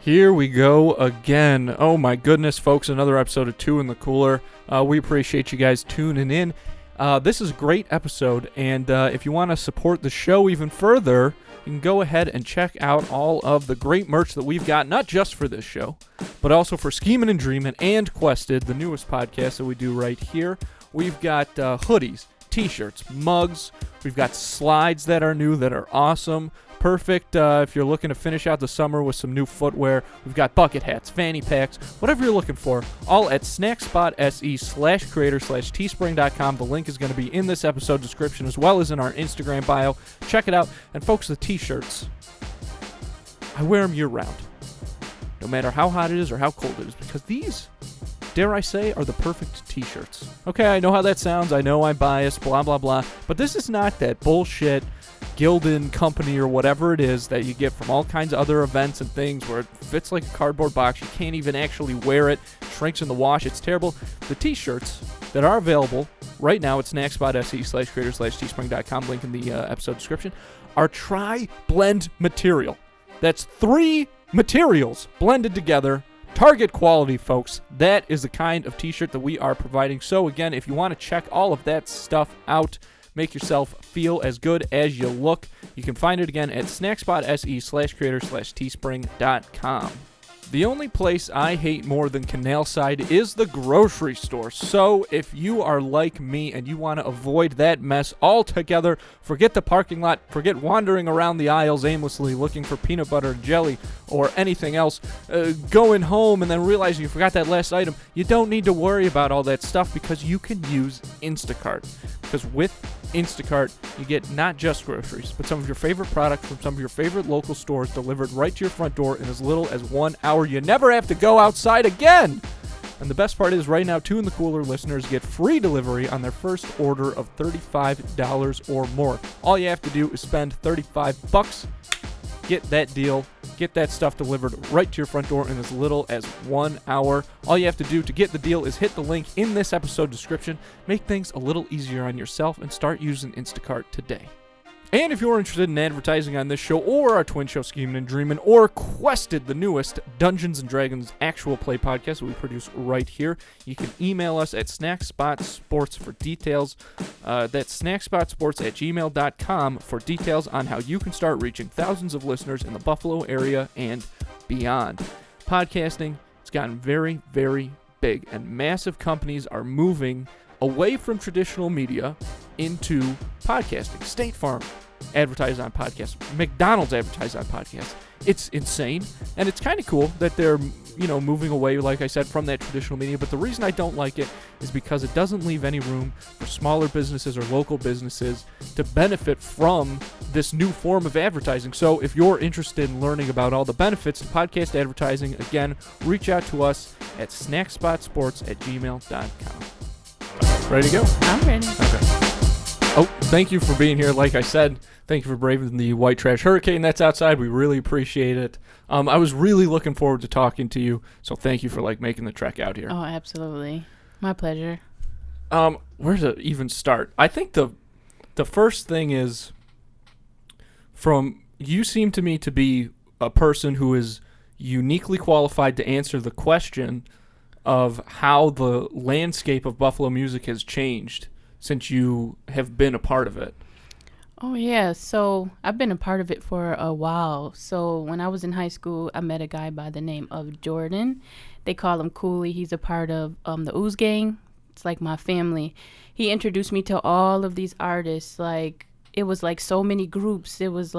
Here we go again. Oh my goodness, folks, another episode of Two in the Cooler. We appreciate you guys tuning in. This is a great episode, and if you want to support the show even further, you can go ahead and check out all of the great merch that we've got, not just for this show, but also for Schemin' and Dreamin' and Quested, the newest podcast that we do right here. We've got hoodies, t-shirts, mugs. We've got slides that are new that are awesome. Perfect if you're looking to finish out the summer with some new footwear. We've got bucket hats, fanny packs, whatever you're looking for, all at snackspot.se/creator/teespring.com. The link is going to be in this episode description as well as in our Instagram bio. Check it out. And folks, the t-shirts, I wear them year-round, no matter how hot it is or how cold it is, because these, dare I say, are the perfect t-shirts. Okay, I know how that sounds. I know I'm biased, blah, blah, blah. But this is not that bullshit Gildan company or whatever it is that you get from all kinds of other events and things where it fits like a cardboard box. You can't even actually wear it. Shrinks in the wash. It's terrible. The t-shirts that are available right now at snackspot.se/creator/teespring.com, link in the episode description, are tri-blend material. That's 3 materials blended together. Target quality, folks. That is the kind of t-shirt that we are providing. So again, if you want to check all of that stuff out, make yourself feel as good as you look, you can find it again at snackspot.se/creator/teespring.com. The only place I hate more than Canal Side is the grocery store. So if you are like me and you want to avoid that mess altogether, forget the parking lot, forget wandering around the aisles aimlessly looking for peanut butter and jelly or anything else, going home and then realizing you forgot that last item, you don't need to worry about all that stuff because you can use Instacart. Because with Instacart, you get not just groceries, but some of your favorite products from some of your favorite local stores delivered right to your front door in as little as 1 hour. You never have to go outside again! And the best part is, right now, Two in the Cooler listeners get free delivery on their first order of $35 or more. All you have to do is spend $35, get that deal, get that stuff delivered right to your front door in as little as 1 hour. All you have to do to get the deal is hit the link in this episode description, make things a little easier on yourself, and start using Instacart today. And if you're interested in advertising on this show or our twin show Schemin' and Dreamin' or Quested, the newest Dungeons & Dragons actual play podcast that we produce right here, you can email us at snackspotsports for details. That's snackspotsports@gmail.com for details on how you can start reaching thousands of listeners in the Buffalo area and beyond. Podcasting has gotten very, very big, and massive companies are moving away from traditional media into podcasting. State Farm advertise on podcasts. McDonald's advertise on podcasts. It's insane, and it's kind of cool that they're, moving away, like I said, from that traditional media. But the reason I don't like it is because it doesn't leave any room for smaller businesses or local businesses to benefit from this new form of advertising. So if you're interested in learning about all the benefits of podcast advertising, again, reach out to us at snackspotsports@gmail.com. Ready to go? I'm ready. Okay. Oh, thank you for being here. Like I said, thank you for braving the white trash hurricane that's outside. We really appreciate it. I was really looking forward to talking to you, so thank you for making the trek out here. Oh, absolutely. My pleasure. Where to even start? I think the first thing is, you seem to me to be a person who is uniquely qualified to answer the question of how the landscape of Buffalo music has changed since you have been a part of it. Oh, yeah. So I've been a part of it for a while. So when I was in high school, I met a guy by the name of Jordan. They call him Cooley. He's a part of the Ooze Gang. It's like my family. He introduced me to all of these artists. It was so many groups. It was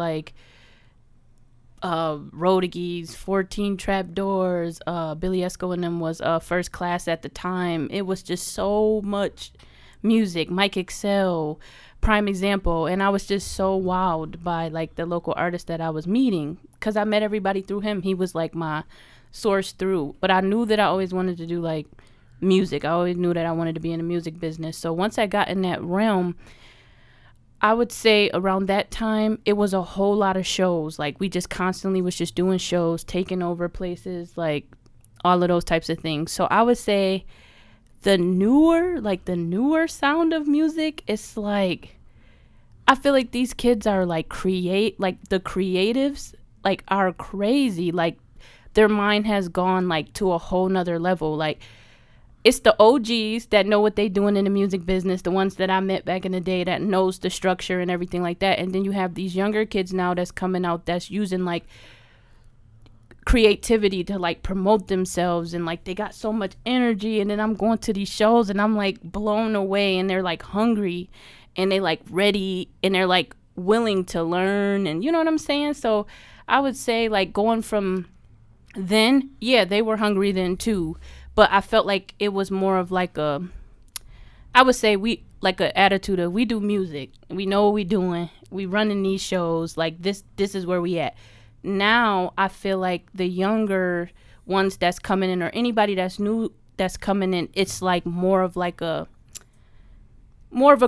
Rodigis, 14 Trapdoors, Billy Esco and them was first class at the time. It was just so much music. Mike Excel, prime example. And I was just so wowed by the local artist that I was meeting, because I met everybody through him. He was my source through. But I knew that I always wanted to do music. I always knew that I wanted to be in the music business. So once I got in that realm, I would say around that time, it was a whole lot of shows. We just constantly was just doing shows, taking over places, all of those types of things. So I would say the newer sound of music, it's I feel like these kids are the creatives, are crazy. their mind has gone like to a whole nother level. Like, it's the OGs that know what they doing in the music business, the ones that I met back in the day that knows the structure and everything like that. And then you have these younger kids now that's coming out that's using like creativity to like promote themselves, and like they got so much energy. And then I'm going to these shows and I'm like blown away, and they're like hungry and they like ready and they're like willing to learn, and you know what I'm saying? So I would say like going from then, yeah, they were hungry then too, but I felt like it was more of like I would say we like an attitude of, we do music, we know what we doing, we running these shows, like this is where we at. Now I feel like the younger ones that's coming in, or anybody that's new that's coming in, it's like more of a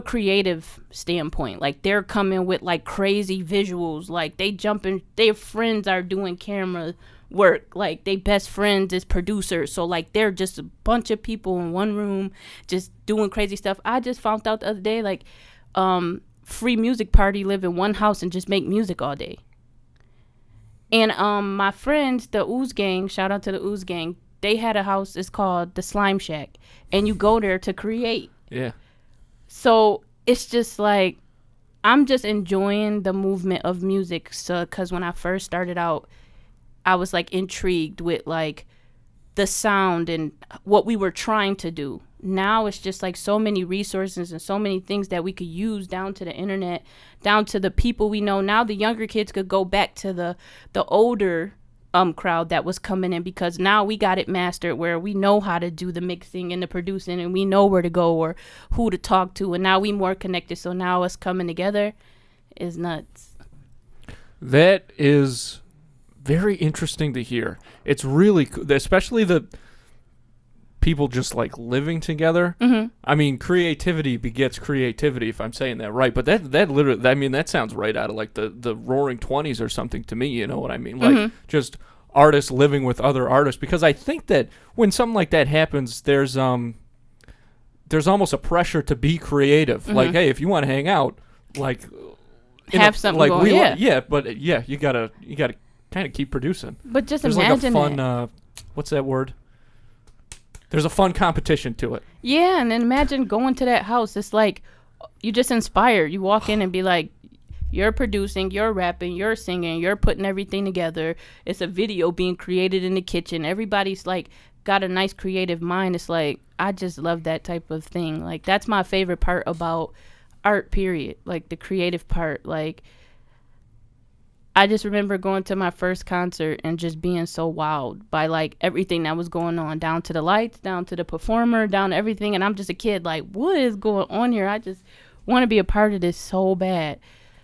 creative standpoint. Like they're coming with like crazy visuals, like they jumping, their friends are doing camera work, like they best friends is producers, so like they're just a bunch of people in one room just doing crazy stuff. I just found out the other day, like Free Music Party live in one house and just make music all day. And my friends, the Ooze Gang, shout out to the Ooze Gang, they had a house, it's called the Slime Shack, and you go there to create. Yeah. So it's just like, I'm just enjoying the movement of music. So, because when I first started out, I was like intrigued with like the sound and what we were trying to do. Now it's just like so many resources and so many things that we could use, down to the internet, down to the people we know. Now the younger kids could go back to the older crowd that was coming in, because now we got it mastered where we know how to do the mixing and the producing, and we know where to go or who to talk to, and now we more connected. So now us coming together is nuts. That is very interesting to hear. It's really cool, especially the people just like living together. Mm-hmm. I mean, creativity begets creativity, if I'm saying that right. But that literally, I mean, that sounds right out of like the Roaring 20s or something to me. You know what I mean? Like just artists living with other artists. Because I think that when something like that happens, there's almost a pressure to be creative. Like, hey, if you want to hang out, like have something like going. You gotta kind of keep producing. But just there's imagine like a fun what's that word? There's a fun competition to it. Yeah, and then imagine going to that house. It's like you just inspire. You walk in and be like, you're producing, you're rapping, you're singing, you're putting everything together. It's a video being created in the kitchen. Everybody's like got a nice creative mind. It's like, I just love that type of thing. Like that's my favorite part about art, period. Like the creative part. Like I just remember going to my first concert and just being so wowed by like everything that was going on, down to the lights, down to the performer, down to everything. And I'm just a kid like, what is going on here? I just want to be a part of this so bad.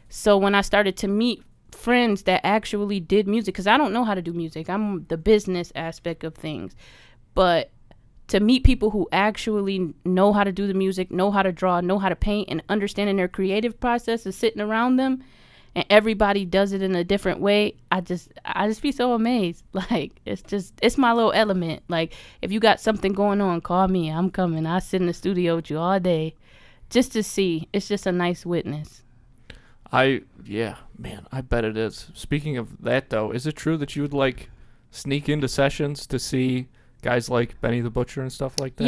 So when I started to meet friends that actually did music, because I don't know how to do music, I'm the business aspect of things, but to meet people who actually know how to do the music, know how to draw, know how to paint, and understanding their creative process is sitting around them, and everybody does it in a different way, I just be so amazed. Like it's my little element. Like if you got something going on, call me, I'm coming. I sit in the studio with you all day just to see. It's just a nice witness. I bet it is. Speaking of that though, is it true that you would like sneak into sessions to see guys like Benny the Butcher and stuff like that?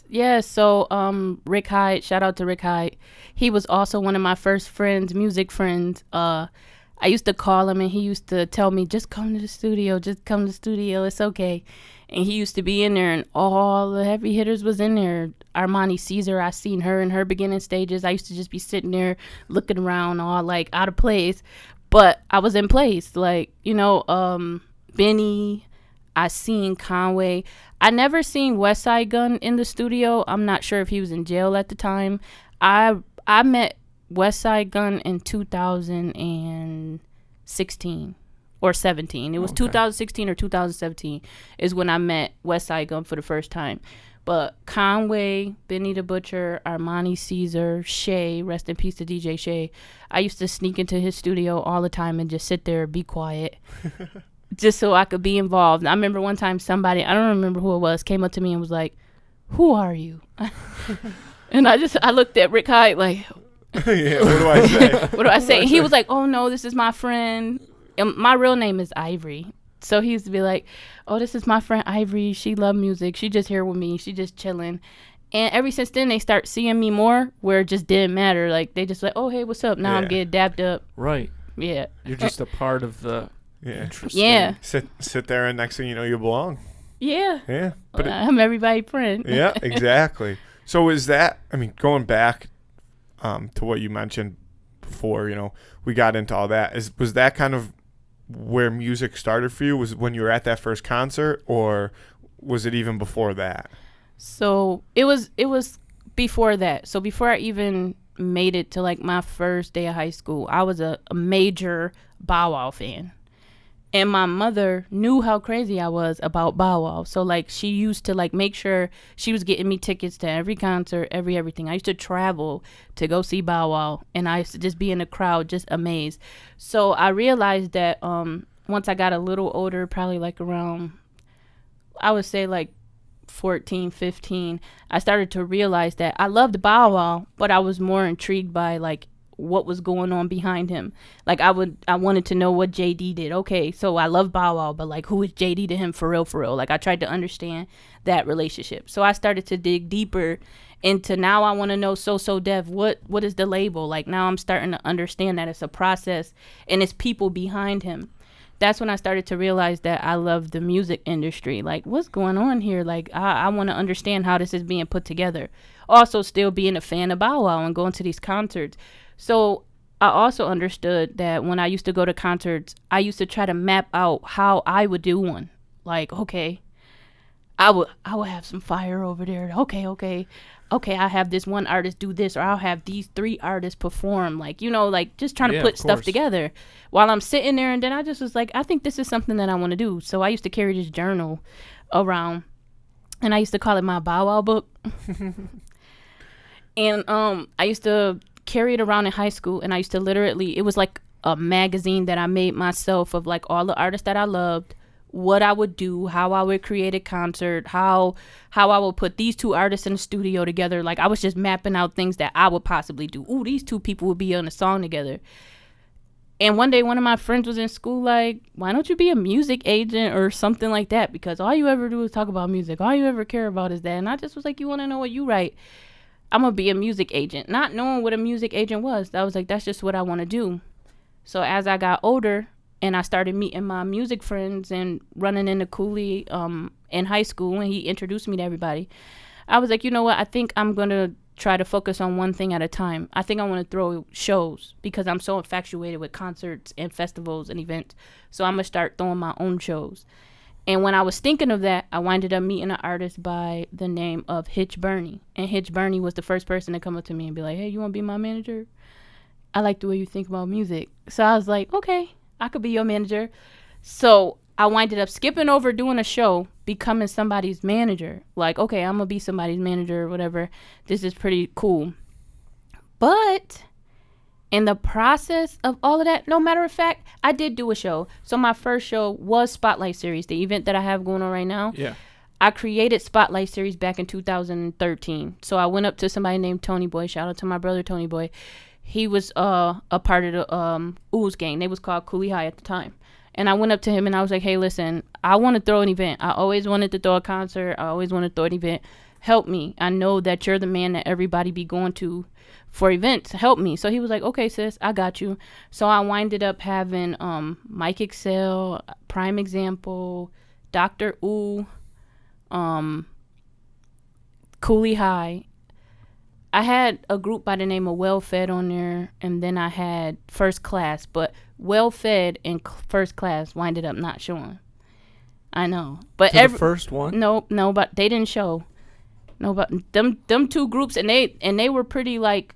Yes. So Rick Hyde, shout out to Rick Hyde. He was also one of my first friends, music friends. I used to call him and he used to tell me, just come to the studio, it's okay. And he used to be in there and all the heavy hitters was in there. Armani Caesar, I seen her in her beginning stages. I used to just be sitting there looking around all like out of place, but I was in place. Like, Benny, I seen Conway. I never seen West Side Gun in the studio. I'm not sure if he was in jail at the time. I met West Side Gun in 2016 or 17. It was 2016 or 2017 is when I met West Side Gun for the first time. But Conway, Benny the Butcher, Armani Caesar, Shay, rest in peace to DJ Shay. I used to sneak into his studio all the time and just sit there and be quiet. Just so I could be involved. I remember one time somebody, I don't remember who it was, came up to me and was like, who are you? And I looked at Rick Hyde like, yeah, what do I say? What do I say? And he was like, oh no, this is my friend. And my real name is Ivory. So he used to be like, oh, this is my friend Ivory. She love music. She just here with me. She just chilling. And ever since then, they start seeing me more where it just didn't matter. Like, they just like, oh, hey, what's up? Now I'm getting dapped up. Right. Yeah. You're just a part of the interesting. Yeah. Sit there, and next thing you know, you belong. Yeah. Yeah. But I'm everybody's friend. Yeah, exactly. So is that, I mean, going back to what you mentioned before, you know, we got into all that. Was that kind of where music started for you? Was when you were at that first concert, or was it even before that? So it was before that. So before I even made it to like my first day of high school, I was a major Bow Wow fan. And my mother knew how crazy I was about Bow Wow. So like she used to like make sure she was getting me tickets to every concert, everything. I used to travel to go see Bow Wow, and I used to just be in the crowd just amazed. So I realized that once I got a little older, probably like around, I would say like 14, 15, I started to realize that I loved Bow Wow, but I was more intrigued by like what was going on behind him. Like I wanted to know what JD did. Okay, so I love Bow Wow, but like who is JD to him for real? Like I tried to understand that relationship. So I started to dig deeper into, now I want to know So Def, what is the label? Like now I'm starting to understand that it's a process and it's people behind him. That's when I started to realize that I love the music industry. Like, what's going on here? Like, I want to understand how this is being put together. Also, still being a fan of Bow Wow and going to these concerts. So I also understood that when I used to go to concerts, I used to try to map out how I would do one. Like, okay, I would have some fire over there. Okay, I have this one artist do this, or I'll have these 3 artists perform. Like, you know, like just trying to put stuff together while I'm sitting there. And then I just was like, I think this is something that I want to do. So I used to carry this journal around, and I used to call it my Bow Wow book. And I used to carry it around in high school, and I used to literally, it was like a magazine that I made myself of like all the artists that I loved, what I would do, how I would create a concert, how I would put these 2 artists in the studio together. Like I was just mapping out things that I would possibly do. Ooh, these 2 people would be on a song together. And one day one of my friends was in school like, why don't you be a music agent or something like that? Because all you ever do is talk about music. All you ever care about is that. And I just was like, you want to know what you write? I'm going to be a music agent. Not knowing what a music agent was. I was like, that's just what I want to do. So as I got older and I started meeting my music friends and running into Cooley in high school, and he introduced me to everybody, I was like, you know what? I think I'm going to try to focus on one thing at a time. I think I want to throw shows because I'm so infatuated with concerts and festivals and events. So I'm going to start throwing my own shows. And when I was thinking of that, I winded up meeting an artist by the name of Hitch Burney. And Hitch Burney was the first person to come up to me and be like, hey, you want to be my manager? I like the way you think about music. So I was like, okay, I could be your manager. So I winded up skipping over doing a show, becoming somebody's manager. Like, okay, I'm going to be somebody's manager or whatever. This is pretty cool. But in the process of all of that, no matter of fact, I did do a show. So my first show was SpotLight Series, the event that I have going on right now. Yeah. I created SpotLight Series back in 2013. So I went up to somebody named Tony Boy. Shout out to my brother, Tony Boy. He was a part of the Ooze gang. They was called Cooley High at the time. And I went up to him and I was like, hey, listen, I want to throw an event. I always wanted to throw a concert. I always wanted to throw an event. Help me. I know that you're the man that everybody be going to for events. Help me. So he was like, okay, sis, I got you. So I winded up having Mike Excel, Prime Example, Dr. Ooh, Cooley High. I had a group by the name of Well Fed on there, and then I had First Class, but Well Fed and First Class winded up not showing. I know, but the first one? No, but they didn't show. No, but them 2 groups, and they were pretty like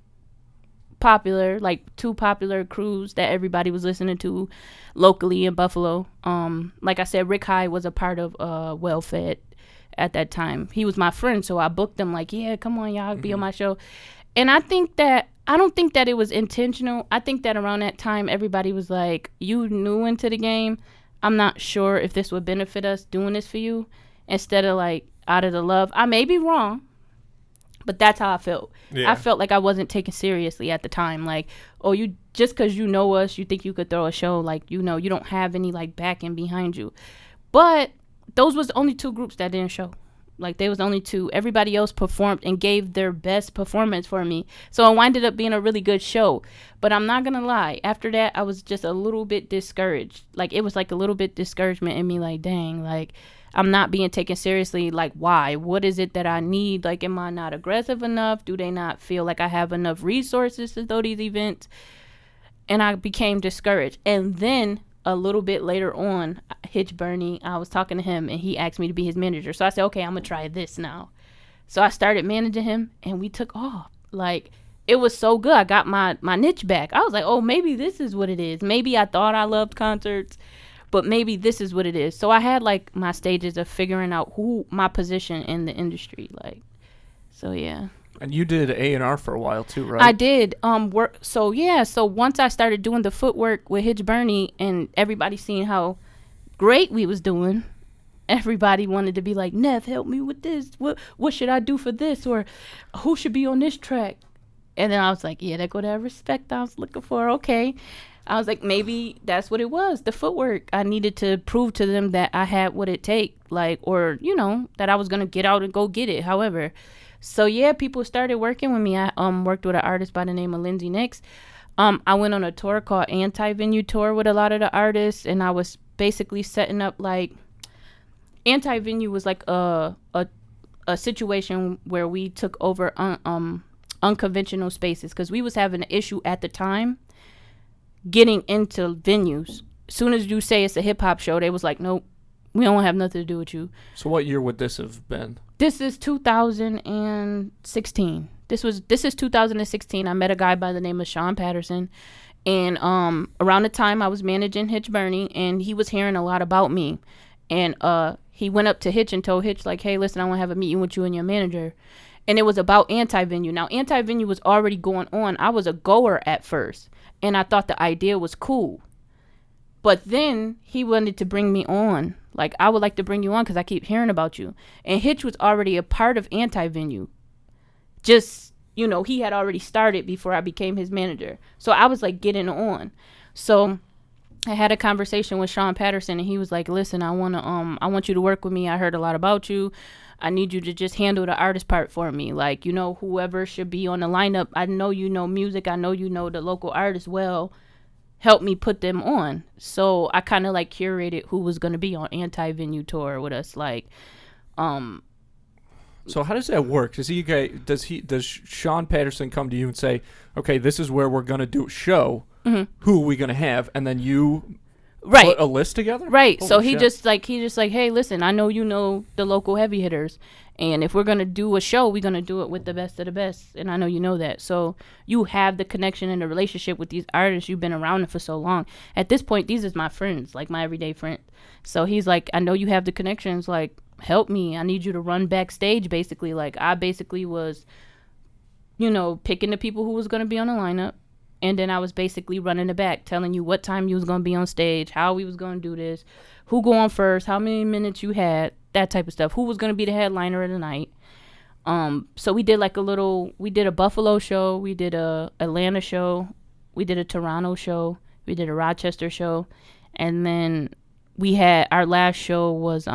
popular, like 2 popular crews that everybody was listening to locally in Buffalo. Like I said, Rick High was a part of Well Fed at that time. He was my friend, so I booked him like, yeah, come on, y'all, be on my show. And I don't think that it was intentional. I think that around that time, everybody was like, you new into the game. I'm not sure if this would benefit us doing this for you, instead of like out of the love. I may be wrong, but that's how I felt. Yeah. I felt like I wasn't taken seriously at the time. Like, oh, you just because you know us, you think you could throw a show, like, you know, you don't have any like backing behind you. But those was the only 2 groups that didn't show. Like, they was only 2. Everybody else performed and gave their best performance for me. So it winded up being a really good show. But I'm not going to lie. After that, I was just a little bit discouraged. Like, it was like a little bit discouragement in me. Like, dang, like, I'm not being taken seriously. Like, why? What is it that I need? Like, am I not aggressive enough? Do they not feel like I have enough resources to throw these events? And I became discouraged. And then a little bit later on, Hitch Bernie, I was talking to him and he asked me to be his manager. So I said, okay, I'm going to try this now. So I started managing him and we took off. Like, it was so good. I got my niche back. I was like, oh, maybe this is what it is. Maybe I thought I loved concerts, but maybe this is what it is. So I had like my stages of figuring out who my position in the industry. Like, so yeah. And you did A&R for a while too, right? I did work. So yeah, so once I started doing the footwork with Hitch Bernie and everybody seeing how great we was doing, everybody wanted to be like, Neph, help me with this. What should I do for this? Or who should be on this track? And then I was like, yeah, there go that respect I was looking for. Okay. I was like, maybe that's what it was, the footwork. I needed to prove to them that I had what it take, like, or, you know, that I was going to get out and go get it, however. So yeah, people started working with me. I worked with an artist by the name of Lindsay Nix. I went on a tour called Anti-Venue Tour with a lot of the artists, and I was basically setting up like Anti-Venue was like a situation where we took over unconventional spaces because we was having an issue at the time getting into venues. As soon as you say it's a hip hop show, they was like, nope, we don't have nothing to do with you. So what year would this have been? This is 2016. This is 2016. I met a guy by the name of Sean Patterson, and around the time I was managing Hitch Bernie, and he was hearing a lot about me, and he went up to Hitch and told Hitch like, hey, listen, I want to have a meeting with you and your manager. And it was about Anti-Venue. Now, Anti-Venue was already going on. I was a goer at first, and I thought the idea was cool. But then he wanted to bring me on. Like, I would like to bring you on because I keep hearing about you. And Hitch was already a part of Anti-Venue. Just, you know, he had already started before I became his manager. So I was, like, getting on. So I had a conversation with Sean Patterson, and he was like, listen, I want you to work with me. I heard a lot about you. I need you to just handle the artist part for me. Like, you know, whoever should be on the lineup. I know you know music. I know you know the local artists well. Help me put them on. So I kind of like curated who was going to be on Anti-Venue Tour with us. Like, so how does that work? Does Sean Patterson come to you and say, okay, this is where we're going to do a show. Mm-hmm. Who are we going to have? And then you put a list together? Right. Holy so he just like, hey, listen, I know you know the local heavy hitters. And if we're going to do a show, we're going to do it with the best of the best. And I know you know that. So you have the connection and the relationship with these artists. You've been around them for so long. At this point, these is my friends, like my everyday friend. So he's like, I know you have the connections. Like, help me. I need you to run backstage, basically. Like, I basically was, you know, picking the people who was going to be on the lineup. And then I was basically running the back, telling you what time you was going to be on stage, how we was going to do this, who go on first, how many minutes you had, that type of stuff, who was going to be the headliner of the night. So we did like we did a Buffalo show, we did a Atlanta show, we did a Toronto show, we did a Rochester show, and then we had, our last show was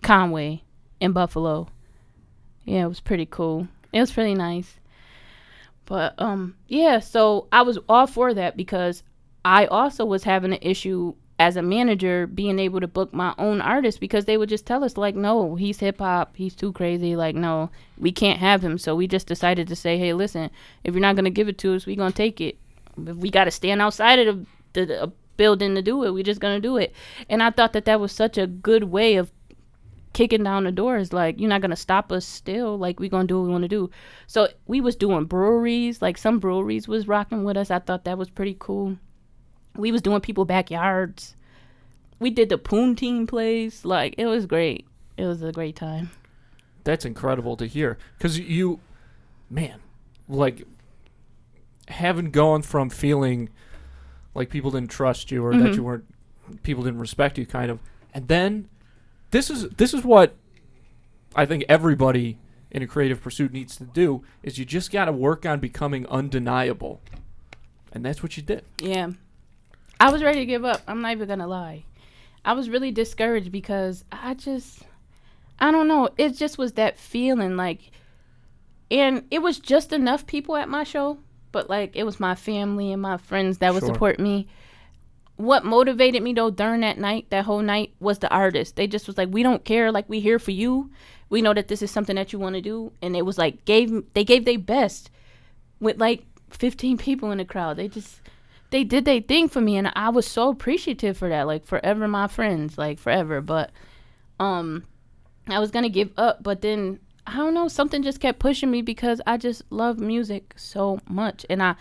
Conway in Buffalo. Yeah, it was pretty cool. It was pretty nice. But yeah, so I was all for that because I also was having an issue as a manager being able to book my own artists because they would just tell us like, no, he's hip hop, he's too crazy, like, no, we can't have him. So we just decided to say, hey, listen, if you're not going to give it to us, we're going to take it. If we got to stand outside of the building to do it, we're just going to do it. And I thought that was such a good way of kicking down the doors. Like, you're not going to stop us still. Like, we're going to do what we want to do. So we was doing breweries. Like, some breweries was rocking with us. I thought that was pretty cool. We was doing people backyards. We did the Poontine place. Like, it was great. It was a great time. That's incredible to hear. Because you, man, like, having gone from feeling like people didn't trust you or that you weren't, people didn't respect you kind of, and then this is what I think everybody in a creative pursuit needs to do, is you just got to work on becoming undeniable. And that's what you did. Yeah. I was ready to give up. I'm not even going to lie. I was really discouraged because I don't know. It just was that feeling like, and it was just enough people at my show, but like it was my family and my friends that would support me. What motivated me though during that whole night was the artist. They just was like, we don't care. Like, we here for you. We know that this is something that you want to do. And it was like, they gave their best with like 15 people in the crowd. They did their thing for me, and I was so appreciative for that. Like, forever my friends, like forever. But I was gonna give up, but then I don't know, something just kept pushing me because I just love music so much. And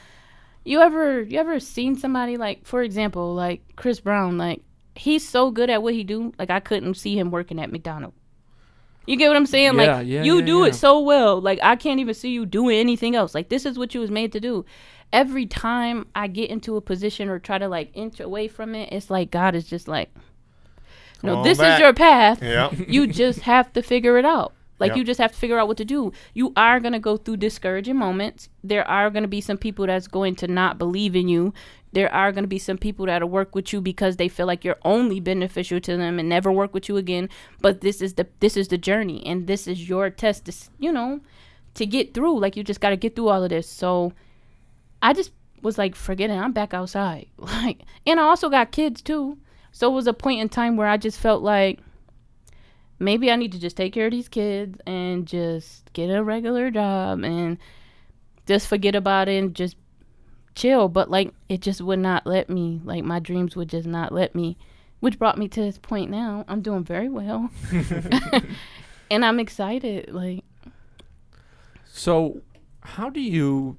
you ever seen somebody, like, for example, like Chris Brown, like, he's so good at what he do, like I couldn't see him working at McDonald's. You get what I'm saying? You do it so well. Like, I can't even see you doing anything else. Like, this is what you was made to do. Every time I get into a position or try to, like, inch away from it, it's like God is just like, no, this is your path. Yep. You just have to figure it out. Like, Yep. you just have to figure out what to do. You are going to go through discouraging moments. There are going to be some people that's going to not believe in you. There are going to be some people that'll work with you because they feel like you're only beneficial to them and never work with you again. But this is the journey, and this is your test to get through. Like, you just got to get through all of this. So I just was like, forget it. I'm back outside. Like, and I also got kids too. So it was a point in time where I just felt like maybe I need to just take care of these kids and just get a regular job and just forget about it and just chill. But like, it just would not let me. Like, my dreams would just not let me, which brought me to this point now. I'm doing very well. And I'm excited. Like, so how do you,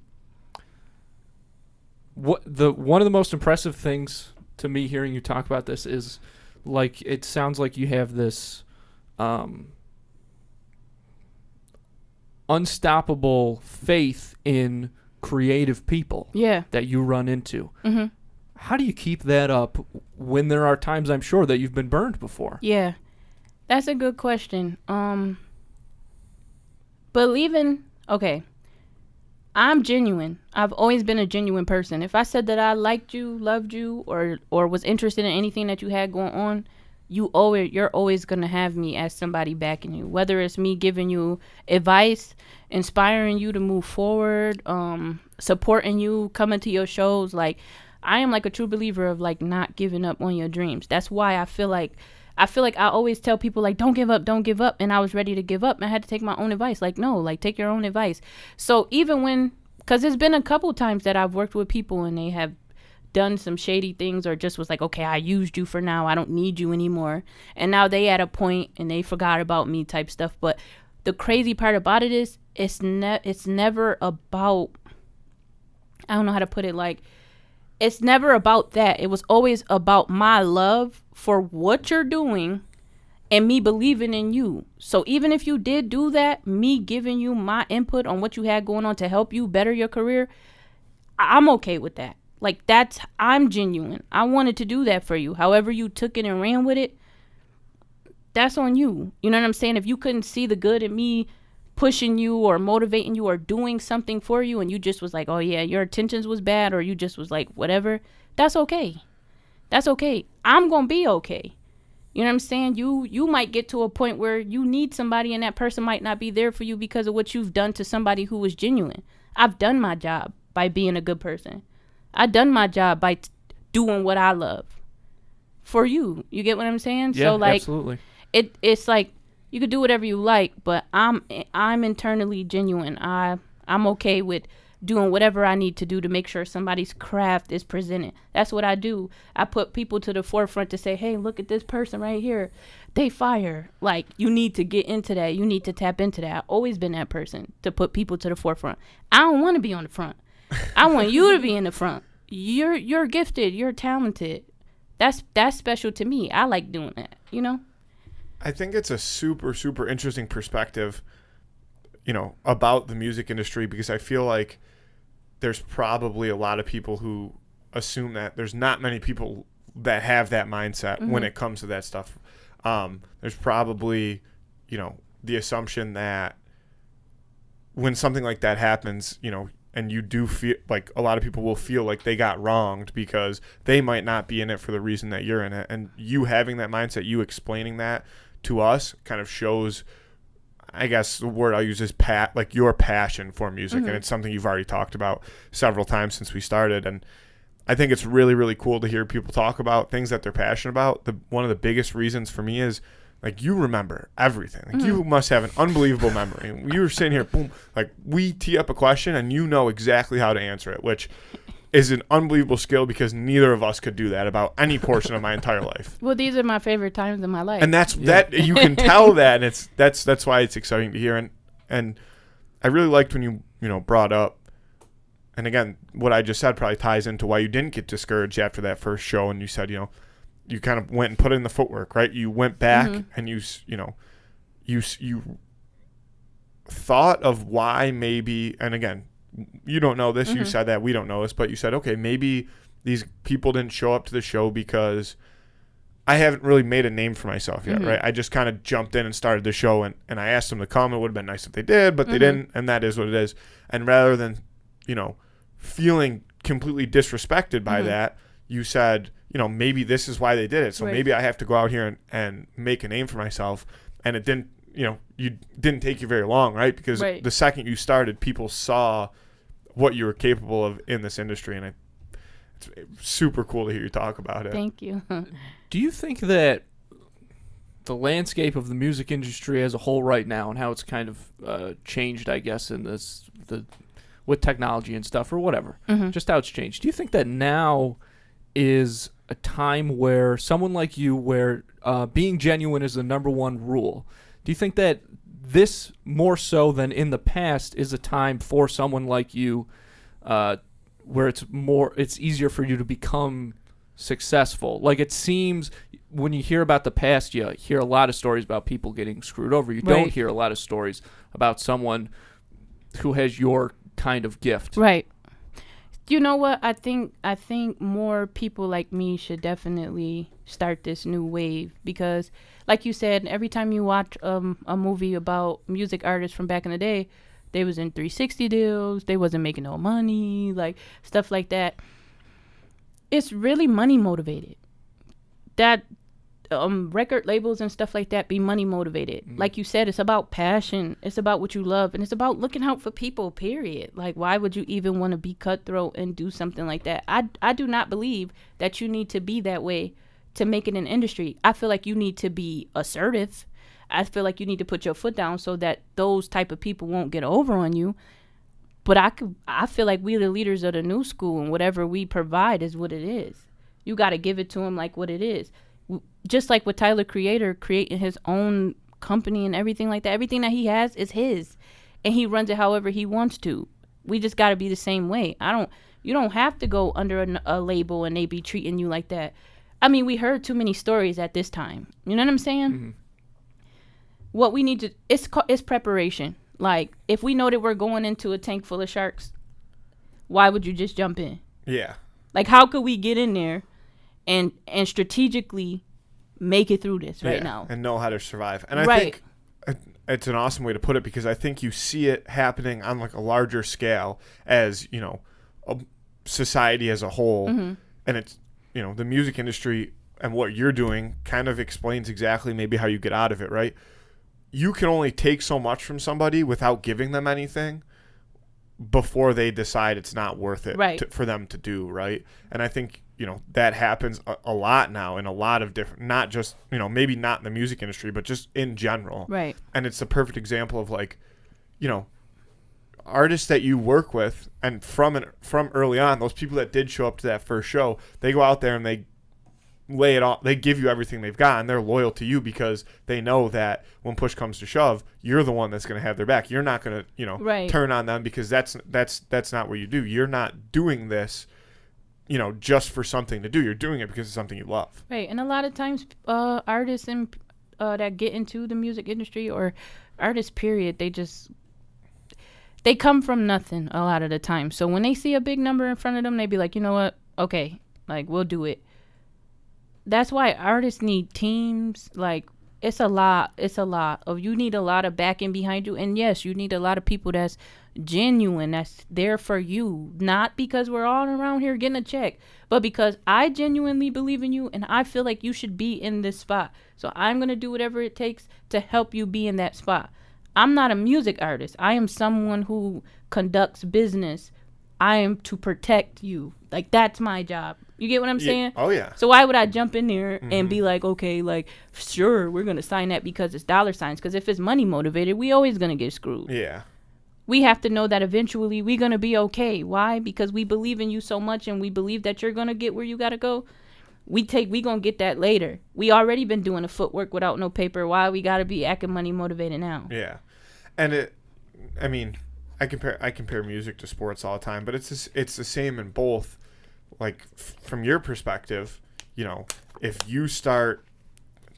one of the most impressive things to me hearing you talk about this is, like, it sounds like you have this unstoppable faith in creative people that you run into. mm-hmm. How do you keep that up when there are times, I'm sure, that you've been burned before? Yeah, that's a good question. Okay, I'm genuine. I've always been a genuine person. If I said that I liked you, loved you, or was interested in anything that you had going on, you're always going to have me as somebody backing you. Whether it's me giving you advice, inspiring you to move forward, supporting you, coming to your shows. Like, I am like a true believer of like not giving up on your dreams. That's why I feel like I always tell people, like, don't give up. And I was ready to give up. And I had to take my own advice. Like, no, like, take your own advice. So even because there's been a couple times that I've worked with people and they have done some shady things or just was like, okay, I used you for now. I don't need you anymore. And now they at a point and they forgot about me type stuff. But the crazy part about it is it's never about, I don't know how to put it, like, it's never about that. It was always about my love for what you're doing and me believing in you. So even if you did do that, me giving you my input on what you had going on to help you better your career, I'm okay with that. Like, I'm genuine. I wanted to do that for you. However you took it and ran with it, that's on you. You know what I'm saying? If you couldn't see the good in me pushing you or motivating you or doing something for you and you just was like, oh yeah, your intentions was bad, or you just was like, whatever, that's okay. That's okay. I'm going to be okay. You know what I'm saying? You might get to a point where you need somebody and that person might not be there for you because of what you've done to somebody who was genuine. I've done my job by being a good person. I've done my job by doing what I love for you. You get what I'm saying? Yeah, so like, absolutely. It's like you could do whatever you like, but I'm internally genuine. I'm okay with doing whatever I need to do to make sure somebody's craft is presented. That's what I do. I put people to the forefront to say, hey, look at this person right here. They fire. Like, you need to get into that. You need to tap into that. I've always been that person to put people to the forefront. I don't want to be on the front. I want you to be in the front. You're gifted. You're talented. That's special to me. I like doing that, you know? I think it's a super, super interesting perspective, about the music industry, because I feel like there's probably a lot of people who assume that there's not many people that have that mindset when it comes to that stuff. There's probably, the assumption that when something like that happens, and you do feel like a lot of people will feel like they got wronged because they might not be in it for the reason that you're in it. And you having that mindset, you explaining that to us kind of shows, I guess the word I'll use is like your passion for music. And it's something you've already talked about several times since we started. And I think it's really, really cool to hear people talk about things that they're passionate about. One of the biggest reasons for me is, like, you remember everything. Like, you must have an unbelievable memory. You were sitting here, boom, like, we tee up a question and you know exactly how to answer it, which is an unbelievable skill because neither of us could do that about any portion of my entire life. Well, these are my favorite times in my life. And that you can tell that, and that's why it's exciting to hear. And I really liked when you brought up, and again, what I just said probably ties into why you didn't get discouraged after that first show, and you said, you kind of went and put in the footwork, right? You went back and you thought of why maybe, and again, you don't know this, you said that, we don't know this, but you said, okay, maybe these people didn't show up to the show because I haven't really made a name for myself yet, right? I just kind of jumped in and started the show, and I asked them to come. It would have been nice if they did, but they didn't, and that is what it is. And rather than, feeling completely disrespected by that, you said, maybe this is why they did it. So maybe I have to go out here and make a name for myself. And it didn't, you didn't take you very long, right? Because the second you started, people saw what you were capable of in this industry. And it's super cool to hear you talk about it. Thank you. Do you think that the landscape of the music industry as a whole right now and how it's kind of changed, I guess, in with technology and stuff or whatever, just how it's changed, do you think that now is a time where someone like you, where being genuine is the number one rule? Do you think that this, more so than in the past, is a time for someone like you where it's easier for you to become successful? Like, it seems when you hear about the past, you hear a lot of stories about people getting screwed over. You don't hear a lot of stories about someone who has your kind of gift. Right. You know what? I think more people like me should definitely start this new wave because, like you said, every time you watch a movie about music artists from back in the day, they was in 360 deals, they wasn't making no money, like stuff like that. It's really money motivated. That record labels and stuff like that be money motivated. Like you said, it's about passion. It's about what you love, and it's about looking out for people, period. Like, why would you even want to be cutthroat and do something like that? I do not believe that you need to be that way to make it an industry. I feel like you need to be assertive. I feel like you need to put your foot down so that those type of people won't get over on you. But I feel like we the leaders of the new school, and whatever we provide is what it is. You got to give it to them like what it is. Just like with Tyler Creator creating his own company and everything like that. Everything that he has is his, and he runs it however he wants to. We just got to be the same way. You don't have to go under a label and they be treating you like that. I mean, we heard too many stories at this time. You know what I'm saying? What we need to, it's preparation. Like, if we know that we're going into a tank full of sharks, why would you just jump in? Yeah. Like, how could we get in there and strategically make it through this right now and know how to survive? And I think it's an awesome way to put it, because I think you see it happening on like a larger scale as, a society as a whole. And it's, the music industry and what you're doing kind of explains exactly maybe how you get out of it, right? You can only take so much from somebody without giving them anything before they decide it's not worth it for them to do, right? And I think, that happens a lot now in a lot of different, not just, maybe not in the music industry, but just in general. Right. And it's a perfect example of like, artists that you work with, and from early on, those people that did show up to that first show, they go out there and they lay it all, they give you everything they've got, and they're loyal to you because they know that when push comes to shove, you're the one that's going to have their back. You're not going to, turn on them, because that's not what you do. You're not doing this, just for something to do. You're doing it because it's something you love. Right. And a lot of times, artists that get into the music industry, or artists, period, they come from nothing a lot of the time. So when they see a big number in front of them, they be like, you know what? Okay, like, we'll do it. That's why artists need teams. Like, it's a lot. You need a lot of backing behind you. And yes, you need a lot of people that's genuine, that's there for you, not because we're all around here getting a check, but because I genuinely believe in you and I feel like you should be in this spot. So I'm going to do whatever it takes to help you be in that spot. I'm not a music artist. I am someone who conducts business. I am to protect you. Like, that's my job. You get what I'm saying? Oh, yeah. So why would I jump in there and be like, okay, like, sure, we're going to sign that because it's dollar signs. Because if it's money motivated, we always going to get screwed. Yeah. We have to know that eventually we're going to be okay. Why? Because we believe in you so much and we believe that you're going to get where you got to go. We going to get that later. We already been doing the footwork without no paper. Why we got to be acting money motivated now? Yeah. And I compare music to sports all the time, but it's the same in both. Like, from your perspective, you know, if you start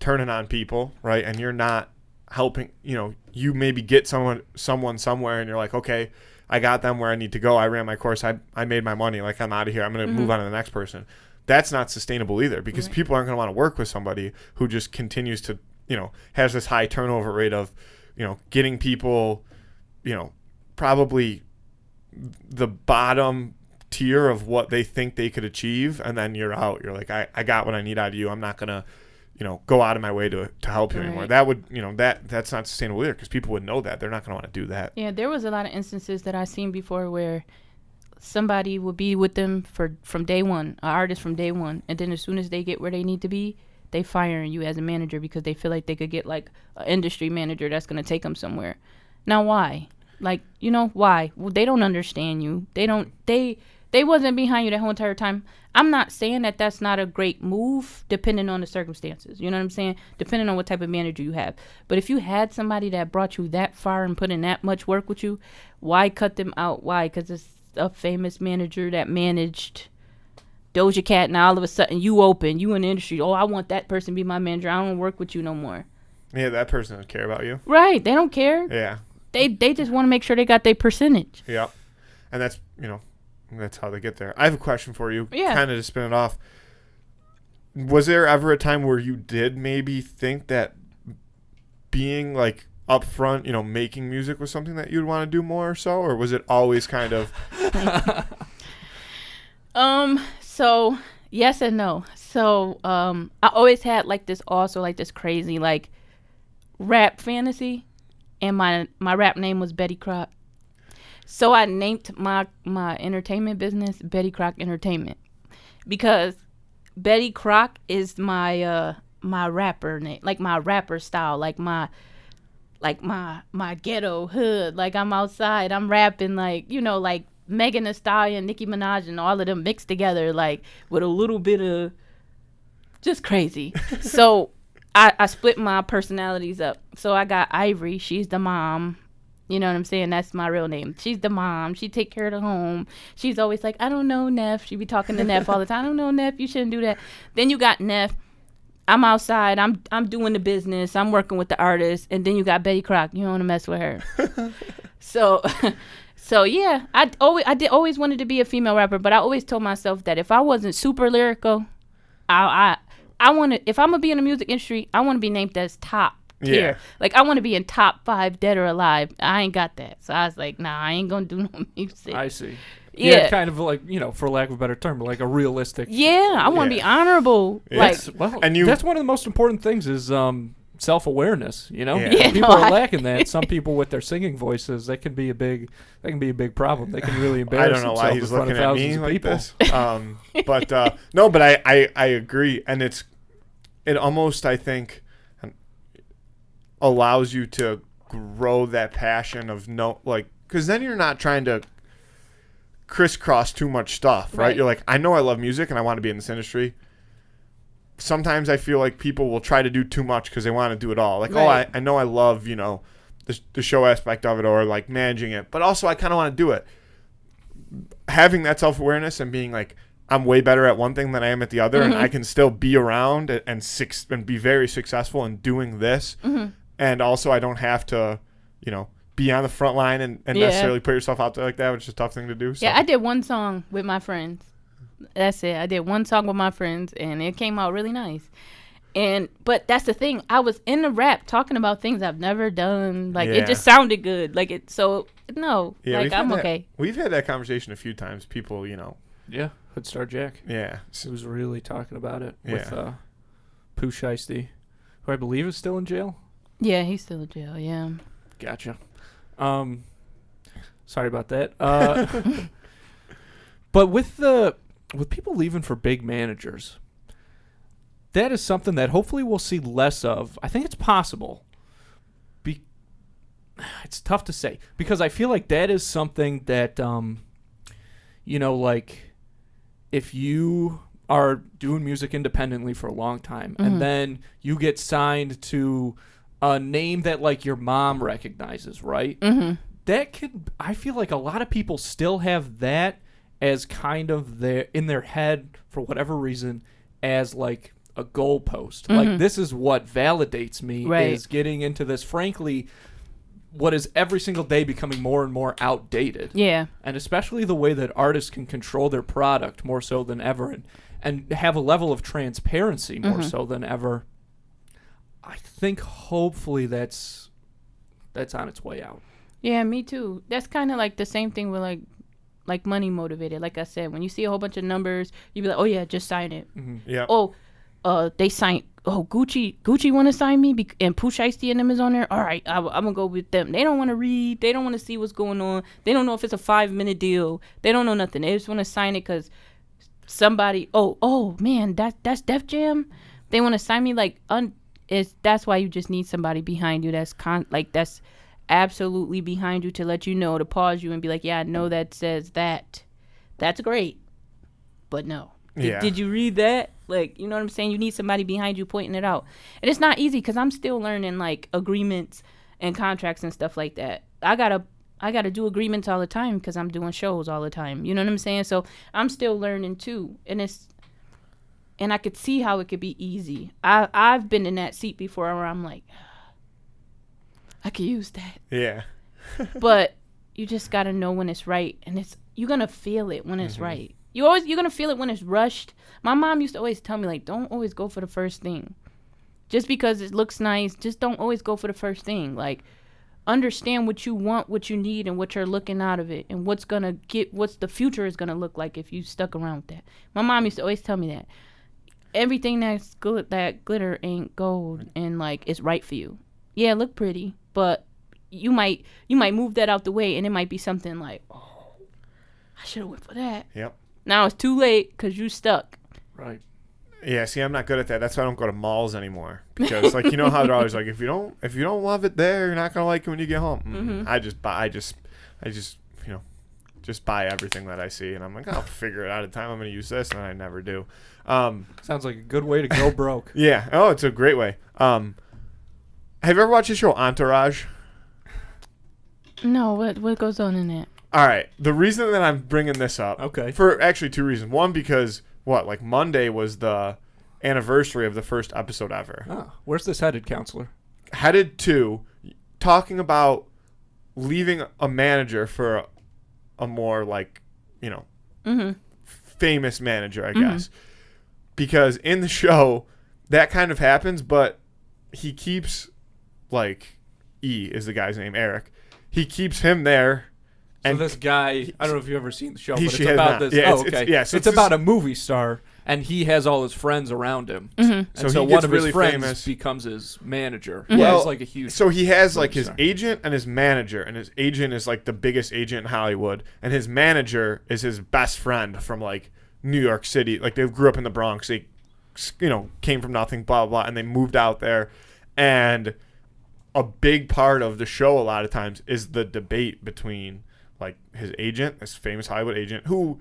turning on people, right, and you're not helping, you know, you maybe get someone somewhere and you're like, okay, I got them where I need to go. I ran my course. I made my money. Like, I'm out of here. I'm going to move on to the next person. That's not sustainable either, because people aren't going to want to work with somebody who just continues to, you know, has this high turnover rate of, you know, getting people, you know, probably the bottom tier of what they think they could achieve, and then you're out. You're like, I got what I need out of you. I'm not going to, you know, go out of my way to help you anymore. That would, you know, that's not sustainable either, because people would know that. They're not going to want to do that. Yeah, there was a lot of instances that I've seen before where somebody would be with them from day one, an artist from day one, and then as soon as they get where they need to be, they firing you as a manager because they feel like they could get like an industry manager that's going to take them somewhere. Now, why? Like, you know, why? Well, they don't understand you. They wasn't behind you that whole entire time. I'm not saying that that's not a great move, depending on the circumstances. You know what I'm saying? Depending on what type of manager you have. But if you had somebody that brought you that far and put in that much work with you, why cut them out? Why? Because it's a famous manager that managed Doja Cat, and all of a sudden you in the industry. Oh, I want that person to be my manager. I don't work with you no more. Yeah, that person doesn't care about you. Right. They don't care. Yeah. They just want to make sure they got their percentage. Yeah. And that's, you know, that's how they get there. I have a question for you. Yeah. Kind of to spin it off. Was there ever a time where you did maybe think that being like upfront, you know, making music was something that you'd want to do more or so? Or was it always kind of... So yes and no. So I always had like this crazy like rap fantasy, and my rap name was Betty Croc. So I named my entertainment business Betty Croc Entertainment, because Betty Croc is my my rapper name, like my rapper style, like my ghetto hood. Like, I'm outside, I'm rapping, like, you know, like Megan Thee Stallion, Nicki Minaj, and all of them mixed together, like with a little bit of just crazy. So I split my personalities up. So I got Ivory, she's the mom. You know what I'm saying? That's my real name. She's the mom. She take care of the home. She's always like, I don't know, Neph. She be talking to Neph all the time. I don't know, Neph. You shouldn't do that. Then you got Neph. I'm outside. I'm doing the business. I'm working with the artist. And then you got Betty Croc. You don't want to mess with her. So yeah, I always wanted to be a female rapper, but I always told myself that if I wasn't super lyrical, I want to. If I'm gonna be in the music industry, I want to be named as top tier. Yeah. Like, I want to be in top 5 dead or alive. I ain't got that, so I was like, nah, I ain't gonna do no music. I see. Yeah, kind of like, you know, for lack of a better term, like a realistic. Yeah, I want to be honorable. Yeah. Like, That's one of the most important things is self-awareness. You know, Yeah. people are lacking that. Some people with their singing voices, that can be a big problem. They can really embarrass. I don't know why themselves he's in front of looking at me thousands of like people. this. But no, but I agree, and it almost, I think, allows you to grow that passion of because then you're not trying to crisscross too much stuff, right? You're like, I know I love music and I want to be in this industry. Sometimes I feel like people will try to do too much because they want to do it all. Like, right. I know I love, you know, the show aspect of it, or like managing it, but also I kind of want to do it. Having that self-awareness and being like, I'm way better at one thing than I am at the other, and I can still be around and be very successful in doing this. And also I don't have to, you know, be on the front line and necessarily put yourself out there like that, which is a tough thing to do. So. Yeah, I did one song with my friends. That's it. I did one song with my friends, and it came out really nice. But that's the thing. I was in the rap talking about things I've never done. Like it just sounded good. Like it. So no. Yeah, like I'm okay. We've had that conversation a few times. People, Yeah, Hoodstar Jack. Yeah. He was really talking about it with Yeah. Pooh Shiesty, who I believe is still in jail. Yeah, he's still in jail. Yeah. Gotcha. Sorry about that. But with people leaving for big managers, that is something that hopefully we'll see less of. I think it's possible. It's tough to say because I feel like that is something that, like if you are doing music independently for a long time and then you get signed to a name that like your mom recognizes, right? That could, I feel like a lot of people still have that as kind of in their head for whatever reason as like a goalpost. Like this is what validates me is getting into this, frankly, what is every single day becoming more and more outdated. Yeah. And especially the way that artists can control their product more so than ever and have a level of transparency more so than ever. I think hopefully that's on its way out. Yeah, me too. That's kind of like the same thing with like money motivated. Like I said, when you see a whole bunch of numbers, you be like, oh yeah, just sign it. Yeah. Oh, they signed. Oh, Gucci want to sign me, and Pooh Shiesty and them is on there. All right, I'm gonna go with them. They don't want to read. They don't want to see what's going on. They don't know if it's a 5-minute deal. They don't know nothing. They just want to sign it because somebody. Oh man, that's Def Jam. They want to sign me like that's why you just need somebody behind you that's that's absolutely behind you to let you know, to pause you and be like, yeah, I know that says that. That's great, but no. Did you read that? Like, you know what I'm saying? You need somebody behind you pointing it out. And it's not easy because I'm still learning like agreements and contracts and stuff like that. I gotta do agreements all the time because I'm doing shows all the time. You know what I'm saying? So I'm still learning too. And I could see how it could be easy. I've been in that seat before where I'm like, I could use that. Yeah. But you just gotta know when it's right, and you're gonna feel it when it's right. You're gonna feel it when it's rushed. My mom used to always tell me, like, don't always go for the first thing. Just because it looks nice, just don't always go for the first thing. Like, understand what you want, what you need, and what you're looking out of it, and what's the future is gonna look like if you stuck around with that. My mom used to always tell me that. Everything that's good, that glitter ain't gold, and like it's right for you. Yeah, it look pretty, but you might move that out the way, and it might be something like, oh, I should have went for that. Yep. Now it's too late because you stuck. Right. Yeah. See, I'm not good at that. That's why I don't go to malls anymore because, like, you know how they're always like, if you don't love it there, you're not gonna like it when you get home. I just buy everything that I see, and I'm like, I'll figure it out at the time. I'm gonna use this, and I never do. Sounds like a good way to go broke. Yeah. Oh, it's a great way. Have you ever watched the show Entourage? No, what goes on in that? All right. The reason that I'm bringing this up, for actually 2 reasons. One, because Monday was the anniversary of the first episode ever. Oh, where's this headed, counselor? Headed to talking about leaving a manager for a more famous manager, I guess. Because in the show, that kind of happens, but he keeps, E is the guy's name, Eric. He keeps him there. And so this guy, I don't know if you've ever seen the show, but it's about this. Yeah, it's about a movie star, and he has all his friends around him. And so he one gets of really his friends famous. becomes his manager. Well, Yeah, he's like a huge. So he has his star. agent and his manager, and his agent is the biggest agent in Hollywood, and his manager is his best friend from New York City. They grew up in the Bronx. They, came from nothing, blah blah, and they moved out there, and a big part of the show a lot of times is the debate between his agent, this famous Hollywood agent, who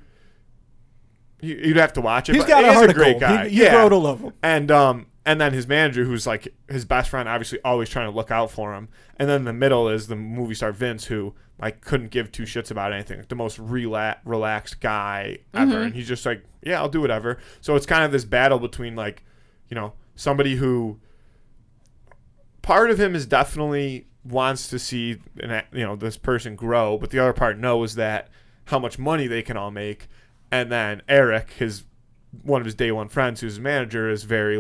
you'd have to watch it. He's but got he's a heart a great of guy. gold. You grow to love him. And then his manager, who's his best friend, obviously always trying to look out for him. And then in the middle is the movie star Vince, who couldn't give two shits about anything. The most relaxed guy ever. And he's just yeah, I'll do whatever. So it's kind of this battle between somebody who part of him is definitely wants to see this person grow, but the other part knows that how much money they can all make. And then Eric, one of his day one friends, who's his manager, is very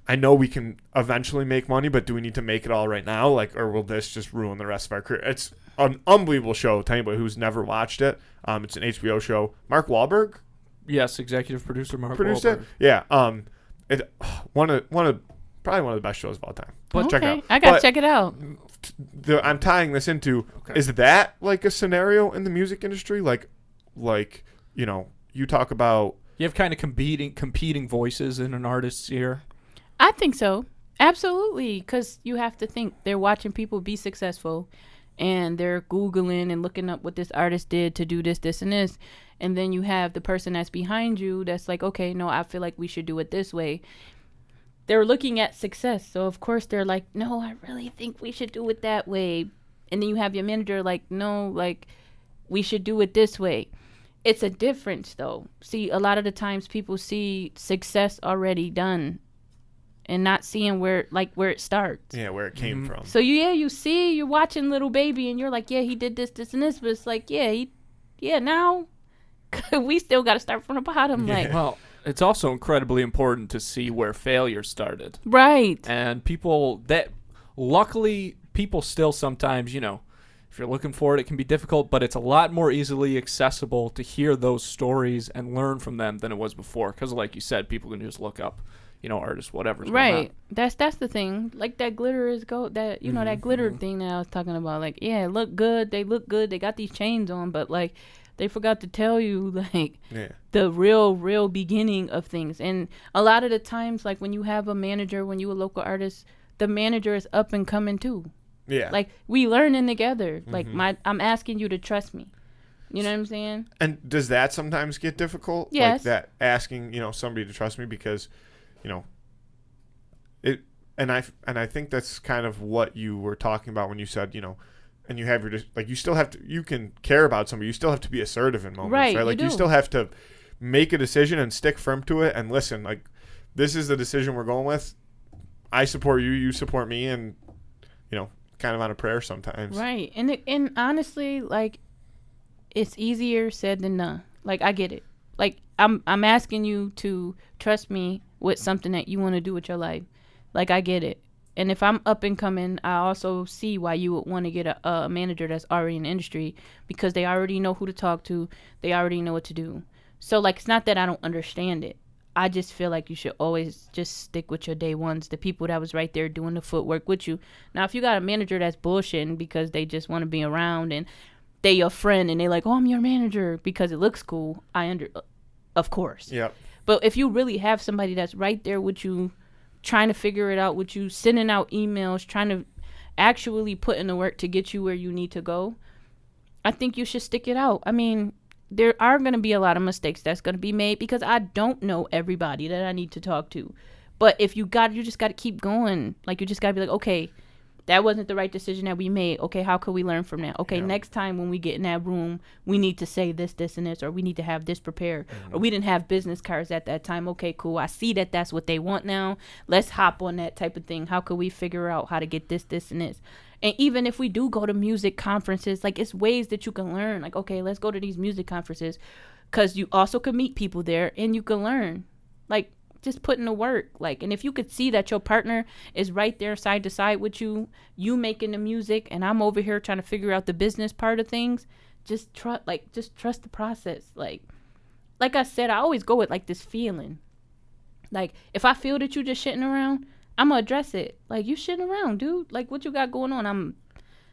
I know we can eventually make money, but do we need to make it all right now? Like, or will this just ruin the rest of our career? It's an unbelievable show to anybody who's never watched it. It's an HBO show. Mark Wahlberg Yes, executive producer Mark produced Wahlberg. it. Yeah. It probably one of the best shows of all time. But check it out. I gotta But check it out. I'm tying this into Okay. is that like a scenario in the music industry? Like you talk about. You have kind of competing voices in an artist's ear. I think so. Absolutely. Because you have to think they're watching people be successful and they're Googling and looking up what this artist did to do this, this, and this. And then you have the person that's behind you that's like, okay, no, I feel like we should do it this way. They're looking at success. So, of course, they're like, no, I really think we should do it that way. And then you have your manager like, no, like, we should do it this way. It's a difference, though. See, a lot of the times people see success already done and not seeing where it starts. Yeah, where it came from. So you're watching Little Baby and you're like, yeah, he did this, this, and this, but it's like, now we still got to start from the bottom. Yeah. Like, Well, it's also incredibly important to see where failure started. right. And luckily, people still sometimes, if you're looking for it, it can be difficult, but it's a lot more easily accessible to hear those stories and learn from them than it was before. Because, like you said, people can just look up, artists, whatever's going on. Right. That's the thing. Like that glitter is gold. That that glitter thing that I was talking about. Like, yeah, it look good. They look good. They got these chains on, but like, they forgot to tell you like the real beginning of things. And a lot of the times, like when you have a manager, when you a local artist, the manager is up and coming too. Yeah. Like we learning together. Like I'm asking you to trust me. You know what I'm saying? And does that sometimes get difficult? Yes. Like that asking, somebody to trust me because, it and I think that's kind of what you were talking about when you said, and you have you still have to, you can care about somebody, you still have to be assertive in moments, Right, right? Like you you do. still have to make a decision and stick firm to it and listen, like this is the decision we're going with. I support you, you support me, and kind of on a prayer sometimes. Right. And honestly, like it's easier said than done. Like I get it. Like I'm asking you to trust me with something that you want to do with your life. Like I get it. And if I'm up and coming, I also see why you would want to get a manager that's already in the industry because they already know who to talk to. They already know what to do. So like it's not that I don't understand it. I just feel like you should always just stick with your day ones, the people that was right there doing the footwork with you. Now, if you got a manager that's bullshitting because they just want to be around and they your friend and they like, oh, I'm your manager because it looks cool, of course. Yep. But if you really have somebody that's right there with you, trying to figure it out with you, sending out emails, trying to actually put in the work to get you where you need to go, I think you should stick it out. I mean, there are going to be a lot of mistakes that's going to be made because I don't know everybody that I need to talk to. But if you just got to keep going. Like, you just got to be like, okay, that wasn't the right decision that we made. Okay, how could we learn from that? Okay, next time when we get in that room, we need to say this, this, and this, or we need to have this prepared. Or we didn't have business cards at that time. Okay, cool. I see that that's what they want now. Let's hop on that type of thing. How could we figure out how to get this, this, and this? And even if we do go to music conferences, like it's ways that you can learn. Like, okay, let's go to these music conferences because you also can meet people there and you can learn. Like, just put in the work. Like, and if you could see that your partner is right there side to side with you making the music and I'm over here trying to figure out the business part of things, just trust the process. Like I said, I always go with like this feeling. Like, if I feel that you just shitting around, I'm gonna address it. Like, you shitting around, dude. Like, what you got going on?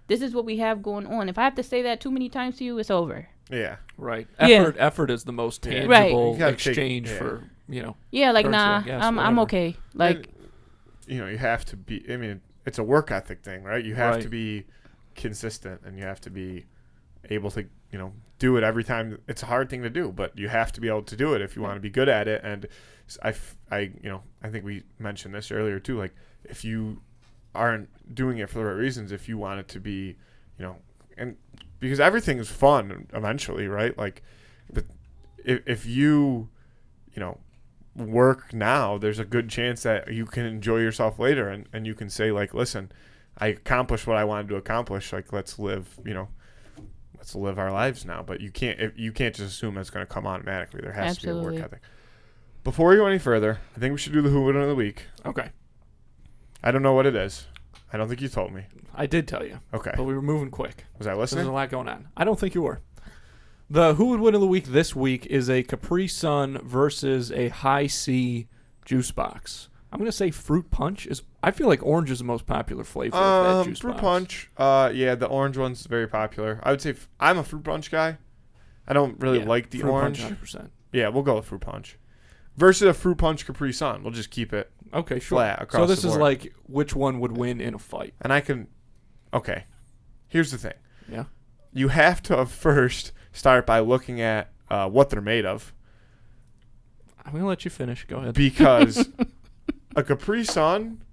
This is what we have going on. If I have to say that too many times to you, it's over. Yeah. Right. Yeah. Effort is the most Yeah. tangible Right. exchange for, Yeah, like, person, nah, I guess, I'm whatever. okay. Like, And, you have to be, I mean, it's a work ethic thing, right? You have Right. to be consistent and you have to be able to, do it every time. It's a hard thing to do, but you have to be able to do it if you want to be good at it. And I think we mentioned this earlier too. Like, if you aren't doing it for the right reasons, if you want it to be, and because everything is fun eventually, right? Like, but if you, work now, there's a good chance that you can enjoy yourself later and you can say like, listen, I accomplished what I wanted to accomplish. Like, let's live our lives now. But you can't just assume it's going to come automatically. There has to be a Absolutely. work ethic. Before we go any further, I think we should do the Who Would Win of the Week. Okay. I don't know what it is. I don't think you told me. I did tell you. Okay. But we were moving quick. Was I There's listening? a lot going on. I don't think you were. The Who Would Win of the Week this week is a Capri Sun versus a High C juice box. I'm going to say fruit punch. I feel like orange is the most popular flavor of that juice fruit box. punch. Yeah, the orange one's very popular. I would say I'm a fruit punch guy. I don't really like the fruit orange. Punch 100%. Yeah, we'll go with fruit punch. Versus a fruit punch Capri Sun. We'll just keep it Okay, sure. flat across So this the is board. like which one would win in a fight. And I can... Okay. Here's the thing. Yeah. You have to first start by looking at what they're made of. I'm going to let you finish. Go ahead. Because a Capri Sun,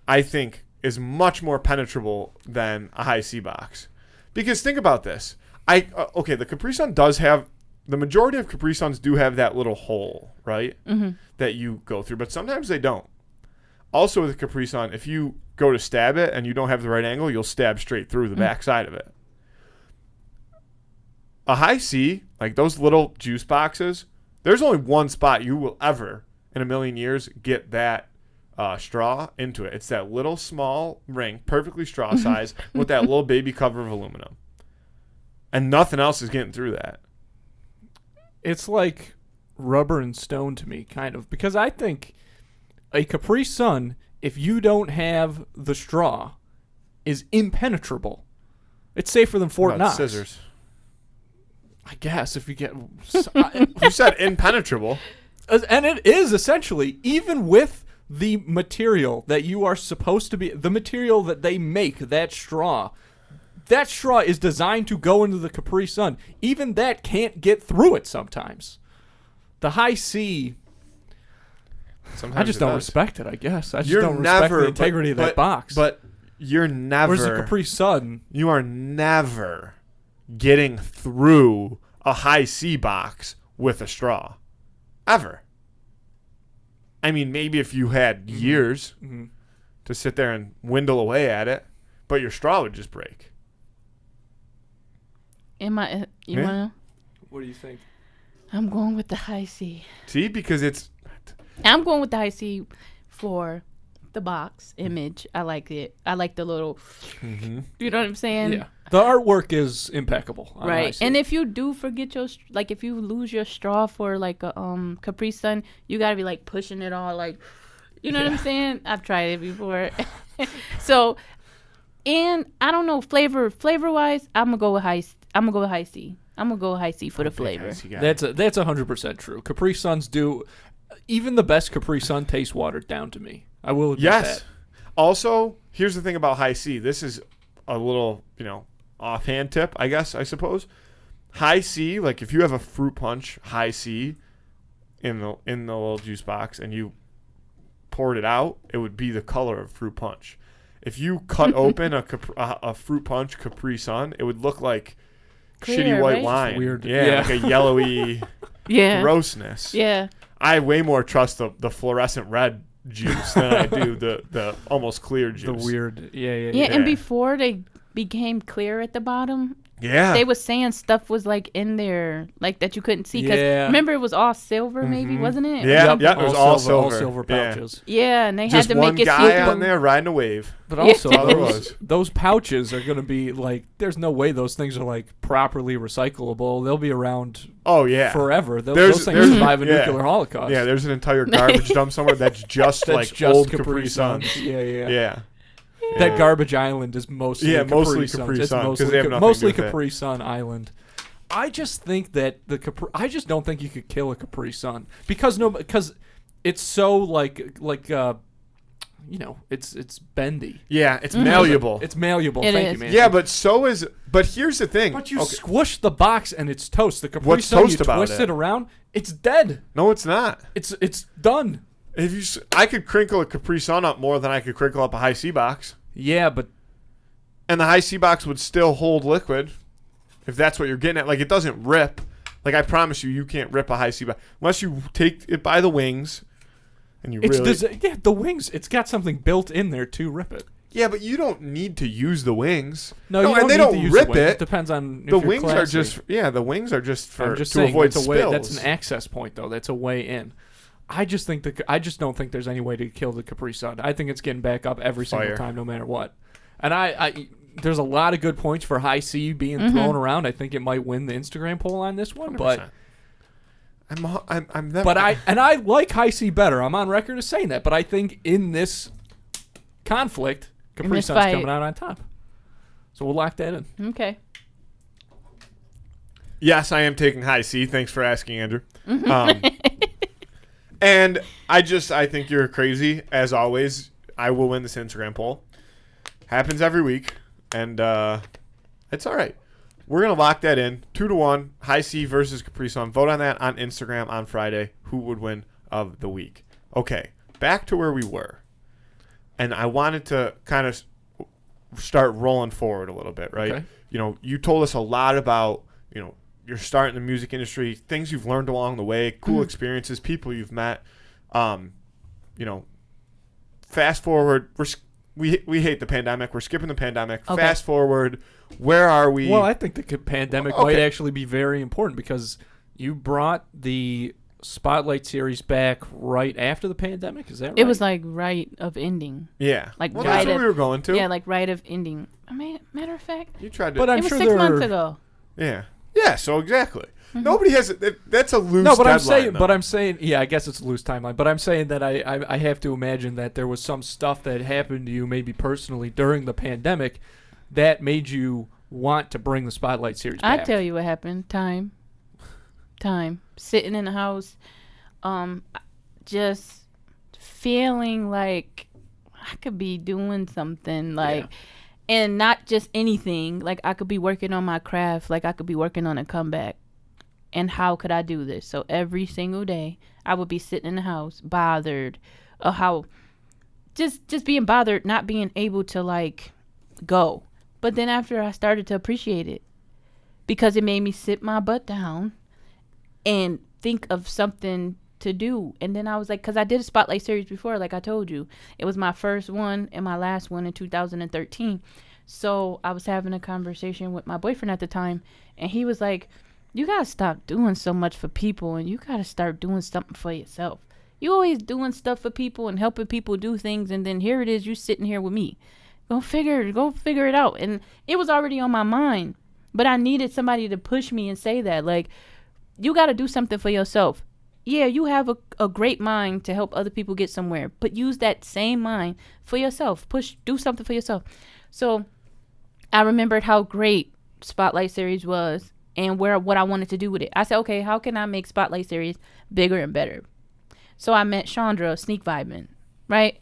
I think, is much more penetrable than a high C box. Because think about this. Okay, the Capri Sun does have... The majority of Capri Suns do have that little hole, right? Mm-hmm. That you go through. But sometimes they don't. Also with a Capri Sun, if you go to stab it and you don't have the right angle, you'll stab straight through the back side of it. A high C, like those little juice boxes, there's only one spot you will ever, in a million years, get that straw into it. It's that little small ring, perfectly straw size, with that little baby cover of aluminum. And nothing else is getting through that. It's like rubber and stone to me, kind of. Because I think a Capri Sun, if you don't have the straw, is impenetrable. It's safer than Fort Knox. Scissors. I guess if you get... You said impenetrable. And it is, essentially, even with the material that you are supposed to be... The material that they make, that straw is designed to go into the Capri Sun. Even that can't get through it sometimes. The high C... Sometimes I just it don't does. respect it, I guess. I just You're don't respect never, the integrity of that box. But you're never... Whereas the Capri Sun... You are never getting through a high C box with a straw. Ever. I mean, maybe if you had years to sit there and dwindle away at it, but your straw would just break. You Yeah. wanna? What do you think? I'm going with the high C. See, because it's... I'm going with the high C for the box image. I like it. I like the little. You know what I'm saying? Yeah. The artwork is impeccable. on Right. high C. And if you do forget if you lose your straw for like a Capri Sun, you gotta be like pushing it all like, you know what I'm saying? I've tried it before. So, and I don't know flavor wise, I'm gonna go with high C. I'm gonna go with high C for the flavor. That's 100% true. Capri Suns do... Even the best Capri Sun tastes watered down to me. I will admit Yes. that. Also, here's the thing about high C. This is a little, offhand tip, I suppose. High C, like if you have a fruit punch high C in the little juice box and you poured it out, it would be the color of fruit punch. If you cut open a fruit punch Capri Sun, it would look like Clear, shitty white right? wine. Weird. Yeah, Yeah. like a yellowy Yeah. grossness. Yeah. I way more trust the fluorescent red juice than I do the almost clear juice. The weird... Yeah. Yeah. And before they became clear at the bottom, Yeah. they was saying stuff was like in there, like that you couldn't see. Because Yeah. remember, it was all silver, maybe, wasn't it? Yeah, Or yeah, it was all All silver. silver Yeah. pouches. Yeah, and they Just had to one make it guy super. on there riding a wave. But Yeah. also, All there was. those pouches are going to be like... There's no way those things are like properly recyclable. They'll be around Oh yeah. forever. There's- Those things there's- survive a yeah. nuclear holocaust. Yeah, there's an entire garbage dump somewhere that's just That's like just old Capri Suns. Suns. Yeah. Yeah. That garbage island is mostly Yeah, Capri mostly Suns. Capri It's Sun, 'cause mostly, they have nothing mostly to do with it. Capri Sun Island. I just think that I just don't think you could kill a Capri Sun because it's so it's bendy. Yeah, it's malleable. It's malleable. It Thank is. you, man. Yeah, but here's the thing. But you Okay. squish the box and it's toast. The Capri What's Sun, toast you about twist it? it around, it's dead. No, it's not. It's done. I could crinkle a Capri Sun up more than I could crinkle up a high C box, Yeah, but and the high C box would still hold liquid, if that's what you're getting at. Like it doesn't rip. Like I promise you can't rip a high C box unless you take it by the wings, and you really. the wings. It's got something built in there to rip it. Yeah, but you don't need to use the wings. No, you and don't they need don't to use rip the wings. it. It depends on if The you're wings are classy. just the wings are just for I'm just to saying, avoid that's a spills. way. That's an access point, though. That's a way in. I just don't think there's any way to kill the Capri Sun. I think it's getting back up every single Fire. time, no matter what. And I there's a lot of good points for High C being thrown around. I think it might win the Instagram poll on this one, 100%. but I like High C better. I'm on record as saying that, but I think in this conflict, Capri this Sun's fight. coming out on top. So we'll lock that in. Okay. Yes, I am taking High C. Thanks for asking, Andrew. And I think you're crazy, as always. I will win this Instagram poll. Happens every week, and it's all right. We're going to lock that in. 2-1, High C versus Capri Sun. Vote on that on Instagram on Friday. Who would win of the week? Okay, back to where we were. And I wanted to kind of start rolling forward a little bit, right? Okay. You know, you told us a lot about, your start in the music industry, things you've learned along the way, cool experiences, people you've met. Fast forward, we hate the pandemic. We're skipping the pandemic. Okay. Fast forward, where are we? Well, I think the pandemic Okay. might actually be very important because you brought the SpotLight series back right after the pandemic. Is that right? It was like right of ending. Yeah. Like well, right that's what of- we were going to. Yeah, like right of ending. I mean, matter of fact, You tried to. But I'm it was sure 6 months there- ago. Yeah. Yeah, so exactly. Nobody has that's a loose No, but deadline, I'm saying, yeah, I guess it's a loose timeline. But I'm saying that I have to imagine that there was some stuff that happened to you, maybe personally during the pandemic, that made you want to bring the SpotLight series I back. tell you what happened. Time. Sitting in the house, just feeling like I could be doing something, like, and not just anything. Like I could be working on my craft. Like I could be working on a comeback. And how could I do this? So every single day, I would be sitting in the house, bothered, how just being bothered, not being able to like go. But then after I started to appreciate it, because it made me sit my butt down and think of something to do. And then I was like, because I did a SpotLight series before, like I told you. It was my first one and my last one in 2013. So I was having a conversation with my boyfriend at the time, and he was like, you got to stop doing so much for people, and you got to start doing something for yourself. You always doing stuff for people and helping people do things, and then here it is, you sitting here with me. Go figure it out. And it was already on my mind, but I needed somebody to push me and say that, like, you got to do something for yourself. Yeah, you have a great mind to help other people get somewhere, but use that same mind for yourself. Do something for yourself. So I remembered how great SpotLight series was and what I wanted to do with it. I said, okay, how can I make SpotLight series bigger and better? So I met Chandra, Sneak Vibin', right?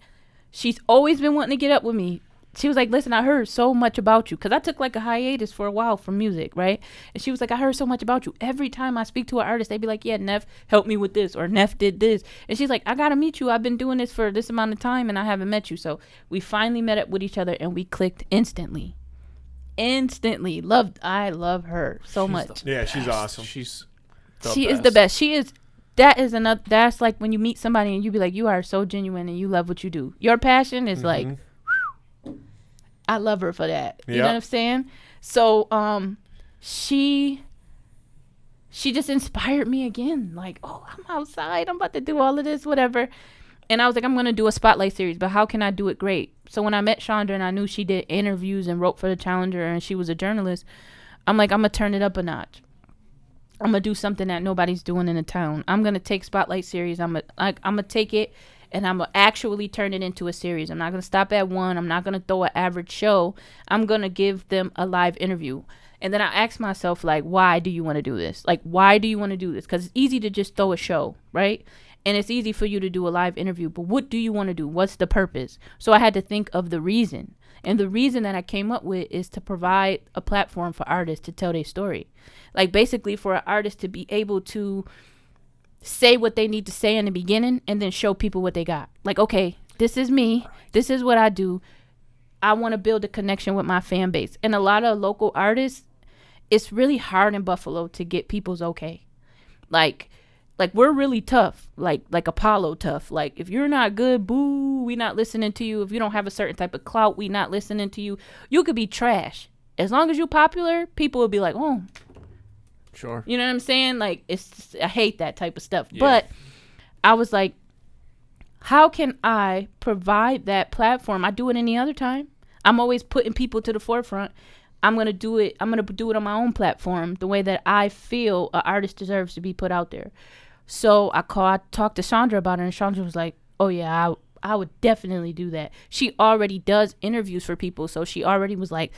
She's always been wanting to get up with me. She was like, listen, I heard so much about you. Because I took like a hiatus for a while from music, right? And she was like, I heard so much about you. Every time I speak to an artist, they'd be like, yeah, Neph helped me with this, or Neph did this. And she's like, I got to meet you. I've been doing this for this amount of time, and I haven't met you. So we finally met up with each other, and we clicked instantly. I love her so much. Yeah, she's awesome. She is the best. That's like when you meet somebody and you be like, you are so genuine and you love what you do. Your passion is like, I love her for that. You know what I'm saying? So she just inspired me again. Like, oh, I'm outside, I'm about to do all of this, whatever. And I was like, I'm going to do a SpotLight series, but how can I do it great? So when I met Chandra and I knew she did interviews and wrote for the Challenger and she was a journalist, I'm like, I'm going to turn it up a notch. I'm going to do something that nobody's doing in the town. I'm going to take SpotLight series. I'm going to take it and I'm going to actually turn it into a series. I'm not going to stop at one. I'm not going to throw an average show. I'm going to give them a live interview. And then I asked myself, like, why do you want to do this? Like, why do you want to do this? Because it's easy to just throw a show, right? And it's easy for you to do a live interview, but what do you want to do? What's the purpose? So I had to think of the reason. And the reason that I came up with is to provide a platform for artists to tell their story. Like basically for an artist to be able to say what they need to say in the beginning and then show people what they got. Like, okay, this is me. This is what I do. I want to build a connection with my fan base. And a lot of local artists, it's really hard in Buffalo to get people's okay. Like we're really tough, like Apollo tough. Like if you're not good, boo, we not listening to you. If you don't have a certain type of clout, we not listening to you. You could be trash. As long as you're popular, people will be like, oh, Sure. you know what I'm saying? Like I hate that type of stuff. Yeah. But I was like, how can I provide that platform? I do it any other time. I'm always putting people to the forefront. I'm going to do it on my own platform, the way that I feel an artist deserves to be put out there. So I talked to Chandra about it, and Chandra was like, oh yeah, I would definitely do that. She already does interviews for people, so she already was like,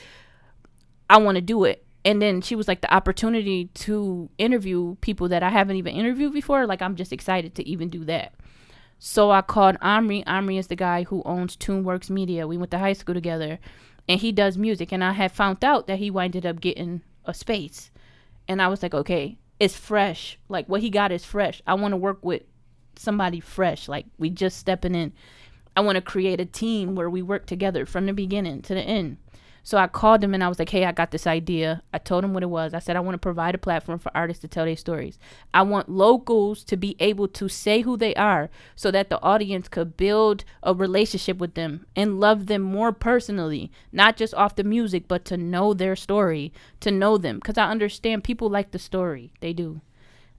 I want to do it. And then she was like, the opportunity to interview people that I haven't even interviewed before, like, I'm just excited to even do that. So I called Omri. Omri is the guy who owns TuneWorks Media. We went to high school together, and he does music. And I had found out that he winded up getting a space. And I was like, okay, it's fresh. Like, what he got is fresh. I want to work with somebody fresh. Like, we just stepping in. I want to create a team where we work together from the beginning to the end. So I called him and I was like, hey, I got this idea. I told him what it was. I said, I want to provide a platform for artists to tell their stories. I want locals to be able to say who they are so that the audience could build a relationship with them and love them more personally, not just off the music, but to know their story, to know them. Because I understand people like the story. They do.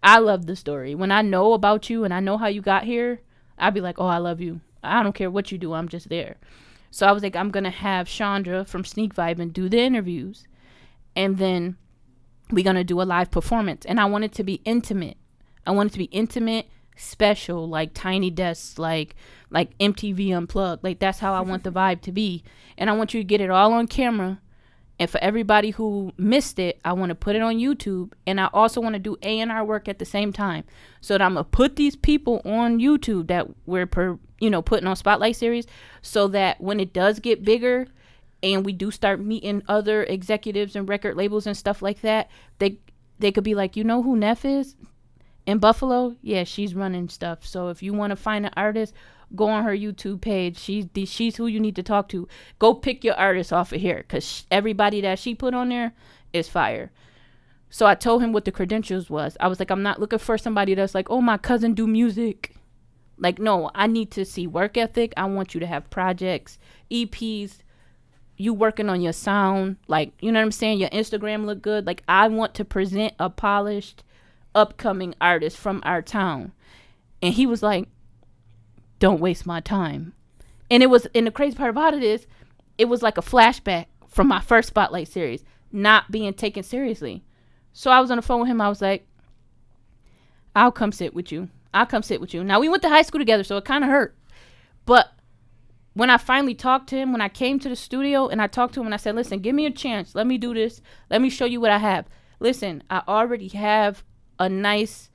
I love the story. When I know about you and I know how you got here, I'll be like, oh, I love you. I don't care what you do. I'm just there. So I was like, I'm going to have Chandra from Sneak Vibe and do the interviews. And then we're going to do a live performance. And I want it to be intimate. I want it to be intimate, special, like Tiny Desks, like MTV Unplugged. Like, that's how I want the vibe to be. And I want you to get it all on camera. And for everybody who missed it, I want to put it on YouTube. And I also want to do A&R work at the same time. So that I'm going to put these people on YouTube that we're putting on SpotLight series, so that when it does get bigger and we do start meeting other executives and record labels and stuff like that, they could be like, you know who Neph is in Buffalo? Yeah, she's running stuff. So if you want to find an artist, go on her YouTube page. She's who you need to talk to. Go pick your artist off of here, because everybody that she put on there is fire. So I told him what the credentials was. I was like, I'm not looking for somebody that's like, oh, my cousin do music. Like, no, I need to see work ethic. I want you to have projects, EPs, you working on your sound. Like, you know what I'm saying? Your Instagram look good. Like, I want to present a polished, upcoming artist from our town. And he was like, don't waste my time. And the crazy part about it is, it was like a flashback from my first SpotLight series, not being taken seriously. So I was on the phone with him. I was like, I'll come sit with you. Now, we went to high school together, so it kind of hurt. But when I finally talked to him, when I came to the studio and I talked to him and I said, listen, give me a chance. Let me do this. Let me show you what I have. Listen, I already have a nice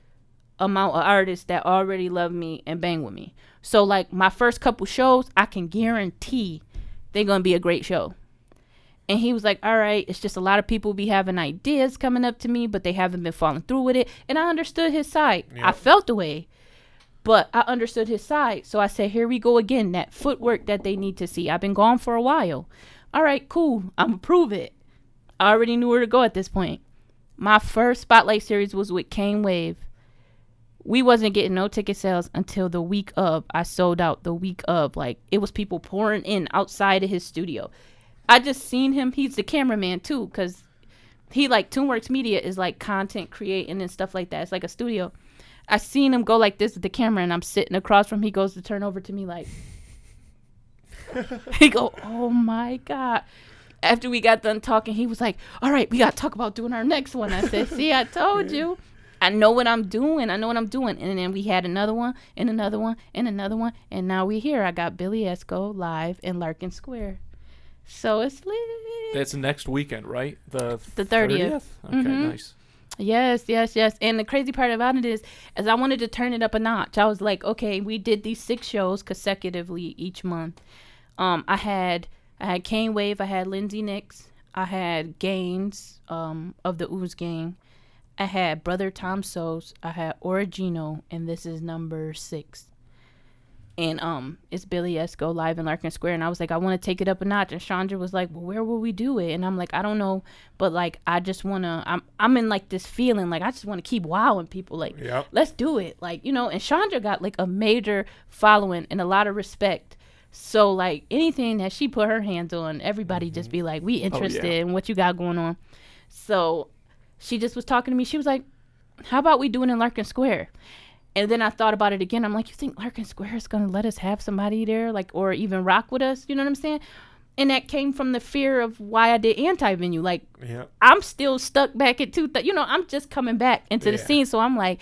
amount of artists that already love me and bang with me. So, like, my first couple shows, I can guarantee they're going to be a great show. And he was like, all right, it's just a lot of people be having ideas coming up to me, but they haven't been following through with it. And I understood his side. Yep. I felt the way, but I understood his side. So I said, here we go again, that footwork that they need to see. I've been gone for a while. All right, cool. I'm going to prove it. I already knew where to go at this point. My first SpotLight series was with Kane Wave. We wasn't getting no ticket sales until the week of. I sold out the week of. Like, it was people pouring in outside of his studio. I just seen him. He's the cameraman too, because he, like, TuneWorks Media is like content creating and stuff like that. It's like a studio. I seen him go like this with the camera, and I'm sitting across from him. He goes to turn over to me like, he go, oh my God. After we got done talking, he was like, all right, we got to talk about doing our next one. I said, see, I told you. I know what I'm doing. And then we had another one and another one and another one. And now we here. I got Billy Esco live in Larkin Square. So it's lit. That's next weekend, right? The 30th. Okay, nice. Yes. And the crazy part about it is I wanted to turn it up a notch. I was like, okay, we did these 6 shows consecutively each month. I had Kane Wave. I had Lindsay Nix. I had Gaines of the Ooze Gang. I had Brother Tom Sos. I had Origino. And this is number 6. And it's Billy Esco live in Larkin Square. And I was like, I want to take it up a notch. And Chandra was like, well, where will we do it? And I'm like, I don't know. But, like, I just want to, I'm in, like, this feeling. Like, I just want to keep wowing people. Like, yep. Let's do it. Like, you know, and Chandra got, like, a major following and a lot of respect. So, like, anything that she put her hands on, everybody just be like, we interested in what you got going on. So she just was talking to me. She was like, how about we do it in Larkin Square? And then I thought about it again. I'm like, you think Larkin Square is going to let us have somebody there, like, or even rock with us? You know what I'm saying? And that came from the fear of why I did anti-venue. Like, I'm still stuck back at I'm just coming back into the scene. So I'm like,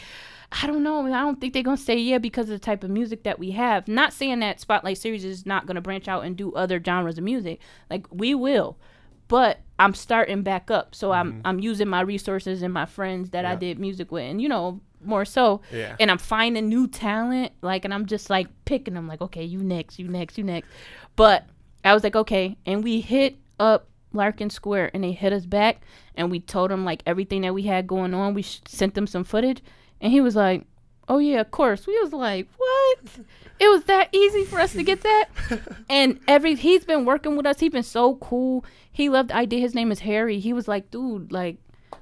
I don't know. I don't think they're going to say yeah because of the type of music that we have. Not saying that Spotlight Series is not going to branch out and do other genres of music. Like, we will. But I'm starting back up. So I'm using my resources and my friends that I did music with. And, more so. Yeah. And I'm finding new talent. Like, and I'm just, like, picking them. Like, okay, you next. But I was like, okay. And we hit up Larkin Square. And they hit us back. And we told them, like, everything that we had going on. We sent them some footage. And he was like, oh, yeah, of course. We was like, what? It was that easy for us to get that? And he's been working with us. He's been so cool. He loved the idea. His name is Harry. He was like, dude, like,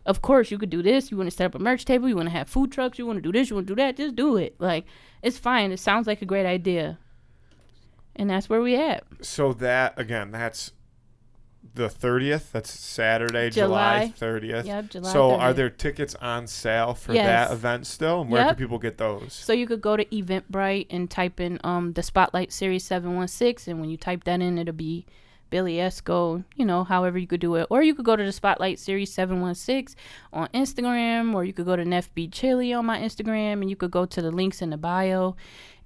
of course you could do this. You want to set up a merch table. You want to have food trucks. You want to do this. You want to do that. Just do it. Like, it's fine. It sounds like a great idea. And that's where we at. So that's the 30th. That's Saturday, July 30th. Yep, July 30th. So are there tickets on sale for that event still? And where can people get those? So you could go to Eventbrite and type in the Spotlight Series 716. And when you type that in, it'll be Billy Esco, however you could do it. Or you could go to the Spotlight Series 716 on Instagram, or you could go to Neph B Chili on my Instagram, and you could go to the links in the bio,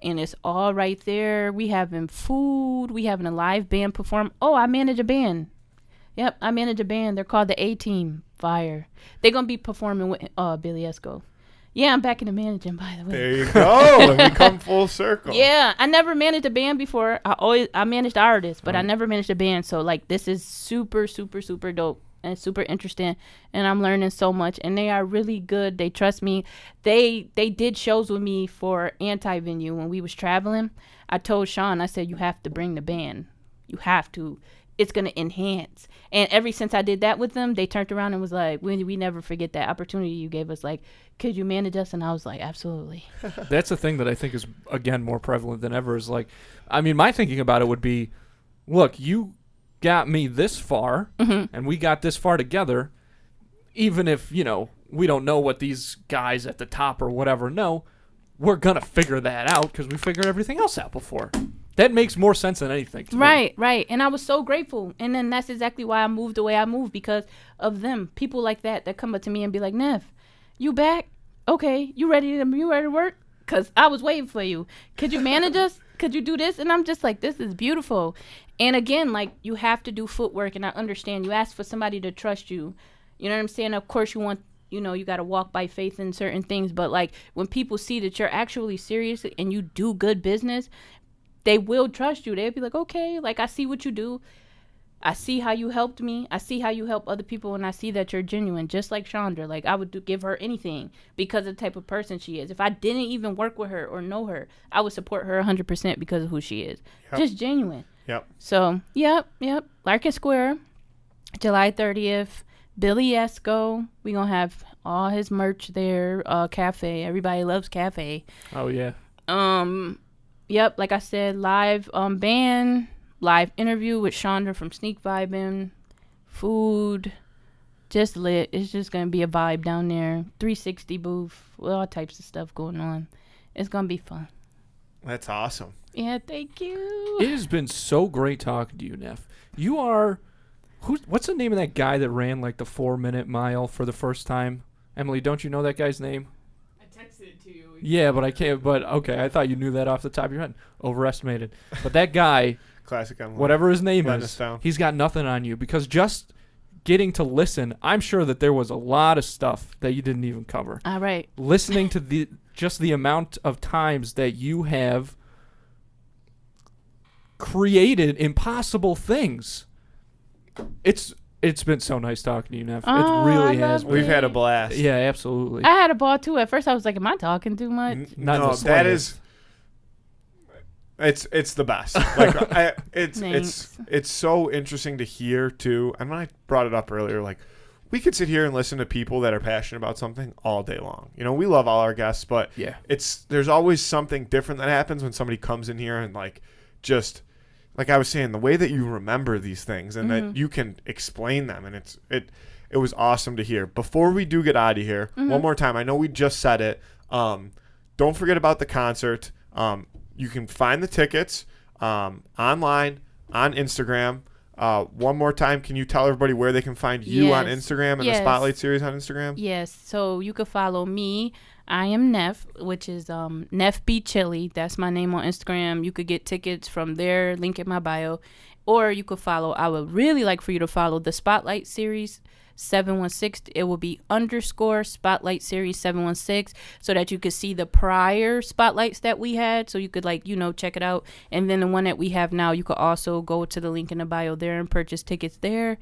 and it's all right there. We having food. We having a live band perform. Oh, I manage a band. Yep, I manage a band. They're called the A-Team. Fire. They're going to be performing with Billy Esco. Yeah, I'm back into managing, by the way. There you go. And we come full circle. Yeah, I never managed a band before. I managed artists, but I never managed a band. So, like, this is super, super, super dope and super interesting. And I'm learning so much. And they are really good. They trust me. They did shows with me for Anti-Venue when we was traveling. I told Sean, I said, you have to bring the band. You have to. It's going to enhance. And ever since I did that with them, they turned around and was like, we never forget that opportunity you gave us. Like, could you manage us? And I was like, absolutely. That's the thing that I think is, again, more prevalent than ever is like, I mean, my thinking about it would be, look, you got me this far and we got this far together. Even if, we don't know what these guys at the top or whatever know, we're going to figure that out because we figured everything else out before. That makes more sense than anything to me. Right. And I was so grateful. And then that's exactly why I moved the way I moved, because of them. People like that come up to me and be like, Neph, you back? Okay. You ready to work? Because I was waiting for you. Could you manage us? Could you do this? And I'm just like, this is beautiful. And again, like, you have to do footwork. And I understand. You ask for somebody to trust you. You know what I'm saying? Of course, you want, you got to walk by faith in certain things. But, like, when people see that you're actually serious and you do good business, they will trust you. They'll be like, okay, like, I see what you do. I see how you helped me. I see how you help other people, and I see that you're genuine, just like Chandra. Like, I would give her anything because of the type of person she is. If I didn't even work with her or know her, I would support her 100% because of who she is. Yep. Just genuine. Yep. So, yep. Larkin Square, July 30th. Billy Esco. We going to have all his merch there. Cafe. Everybody loves Cafe. Oh, yeah. Yep, like I said, live band, live interview with Chandra from Sneak Vibin', food, just lit. It's just going to be a vibe down there. 360 booth, all types of stuff going on. It's going to be fun. That's awesome. Yeah, thank you. It has been so great talking to you, Neph. You are, what's the name of that guy that ran like the 4-minute mile for the first time? Emily, don't you know that guy's name? Texted it to you. Yeah, but I can't. But okay, I thought you knew that off the top of your head. Overestimated. But that guy, classic Emily. Whatever his name is, he's got nothing on you because just getting to listen, I'm sure that there was a lot of stuff that you didn't even cover. All right. Listening to the amount of times that you have created impossible things. It's been so nice talking to you, Neph. Oh, it really has. We've had a blast. Yeah, absolutely. I had a ball too. At first, I was like, "Am I talking too much?" No, that is. It's the best. Like it's so interesting to hear too. And when I brought it up earlier, like, we could sit here and listen to people that are passionate about something all day long. We love all our guests, but yeah, there's always something different that happens when somebody comes in here and just. Like I was saying, the way that you remember these things and that you can explain them, and it was awesome to hear. Before we do get out of here, one more time, I know we just said it. don't forget about the concert. You can find the tickets online, on Instagram. One more time, can you tell everybody where they can find you on Instagram and the Spotlight series on Instagram? Yes. So you can follow me. I am Neph, which is Neph B Chili. That's my name on Instagram. You could get tickets from there, link in my bio. Or you could follow, I would really like for you to follow the Spotlight series 716. It will be _ Spotlight series 716, so that you could see the prior spotlights that we had, so you could check it out. And then the one that we have now, you could also go to the link in the bio there and purchase tickets there.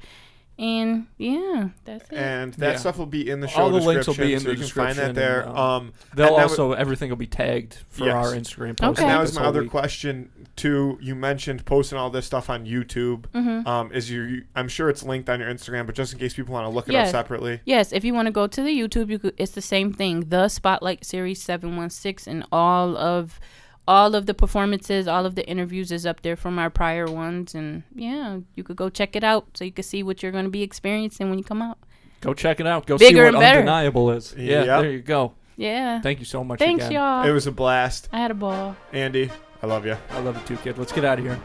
And yeah, that's it. And that stuff will be in the show All the description. links will be in so the you can description. Find that there. They'll also everything will be tagged for Yes. our Instagram post. Okay. And that was this my whole other week. question too. You mentioned posting all this stuff on YouTube. I'm sure it's linked on your Instagram, but just in case people want to look it up separately. Yes, if you want to go to the YouTube, it's the same thing. The Spotlight series 716, and all of the performances, all of the interviews is up there from our prior ones. And yeah, you could go check it out so you can see what you're going to be experiencing when you come out. Go check it out. Go Bigger see what and better. Undeniable is. Yeah, Yep. there you go. Yeah. Thank you so much Thanks, again. y'all. It was a blast. I had a ball. Andy, I love you. I love you too, kid. Let's get out of here.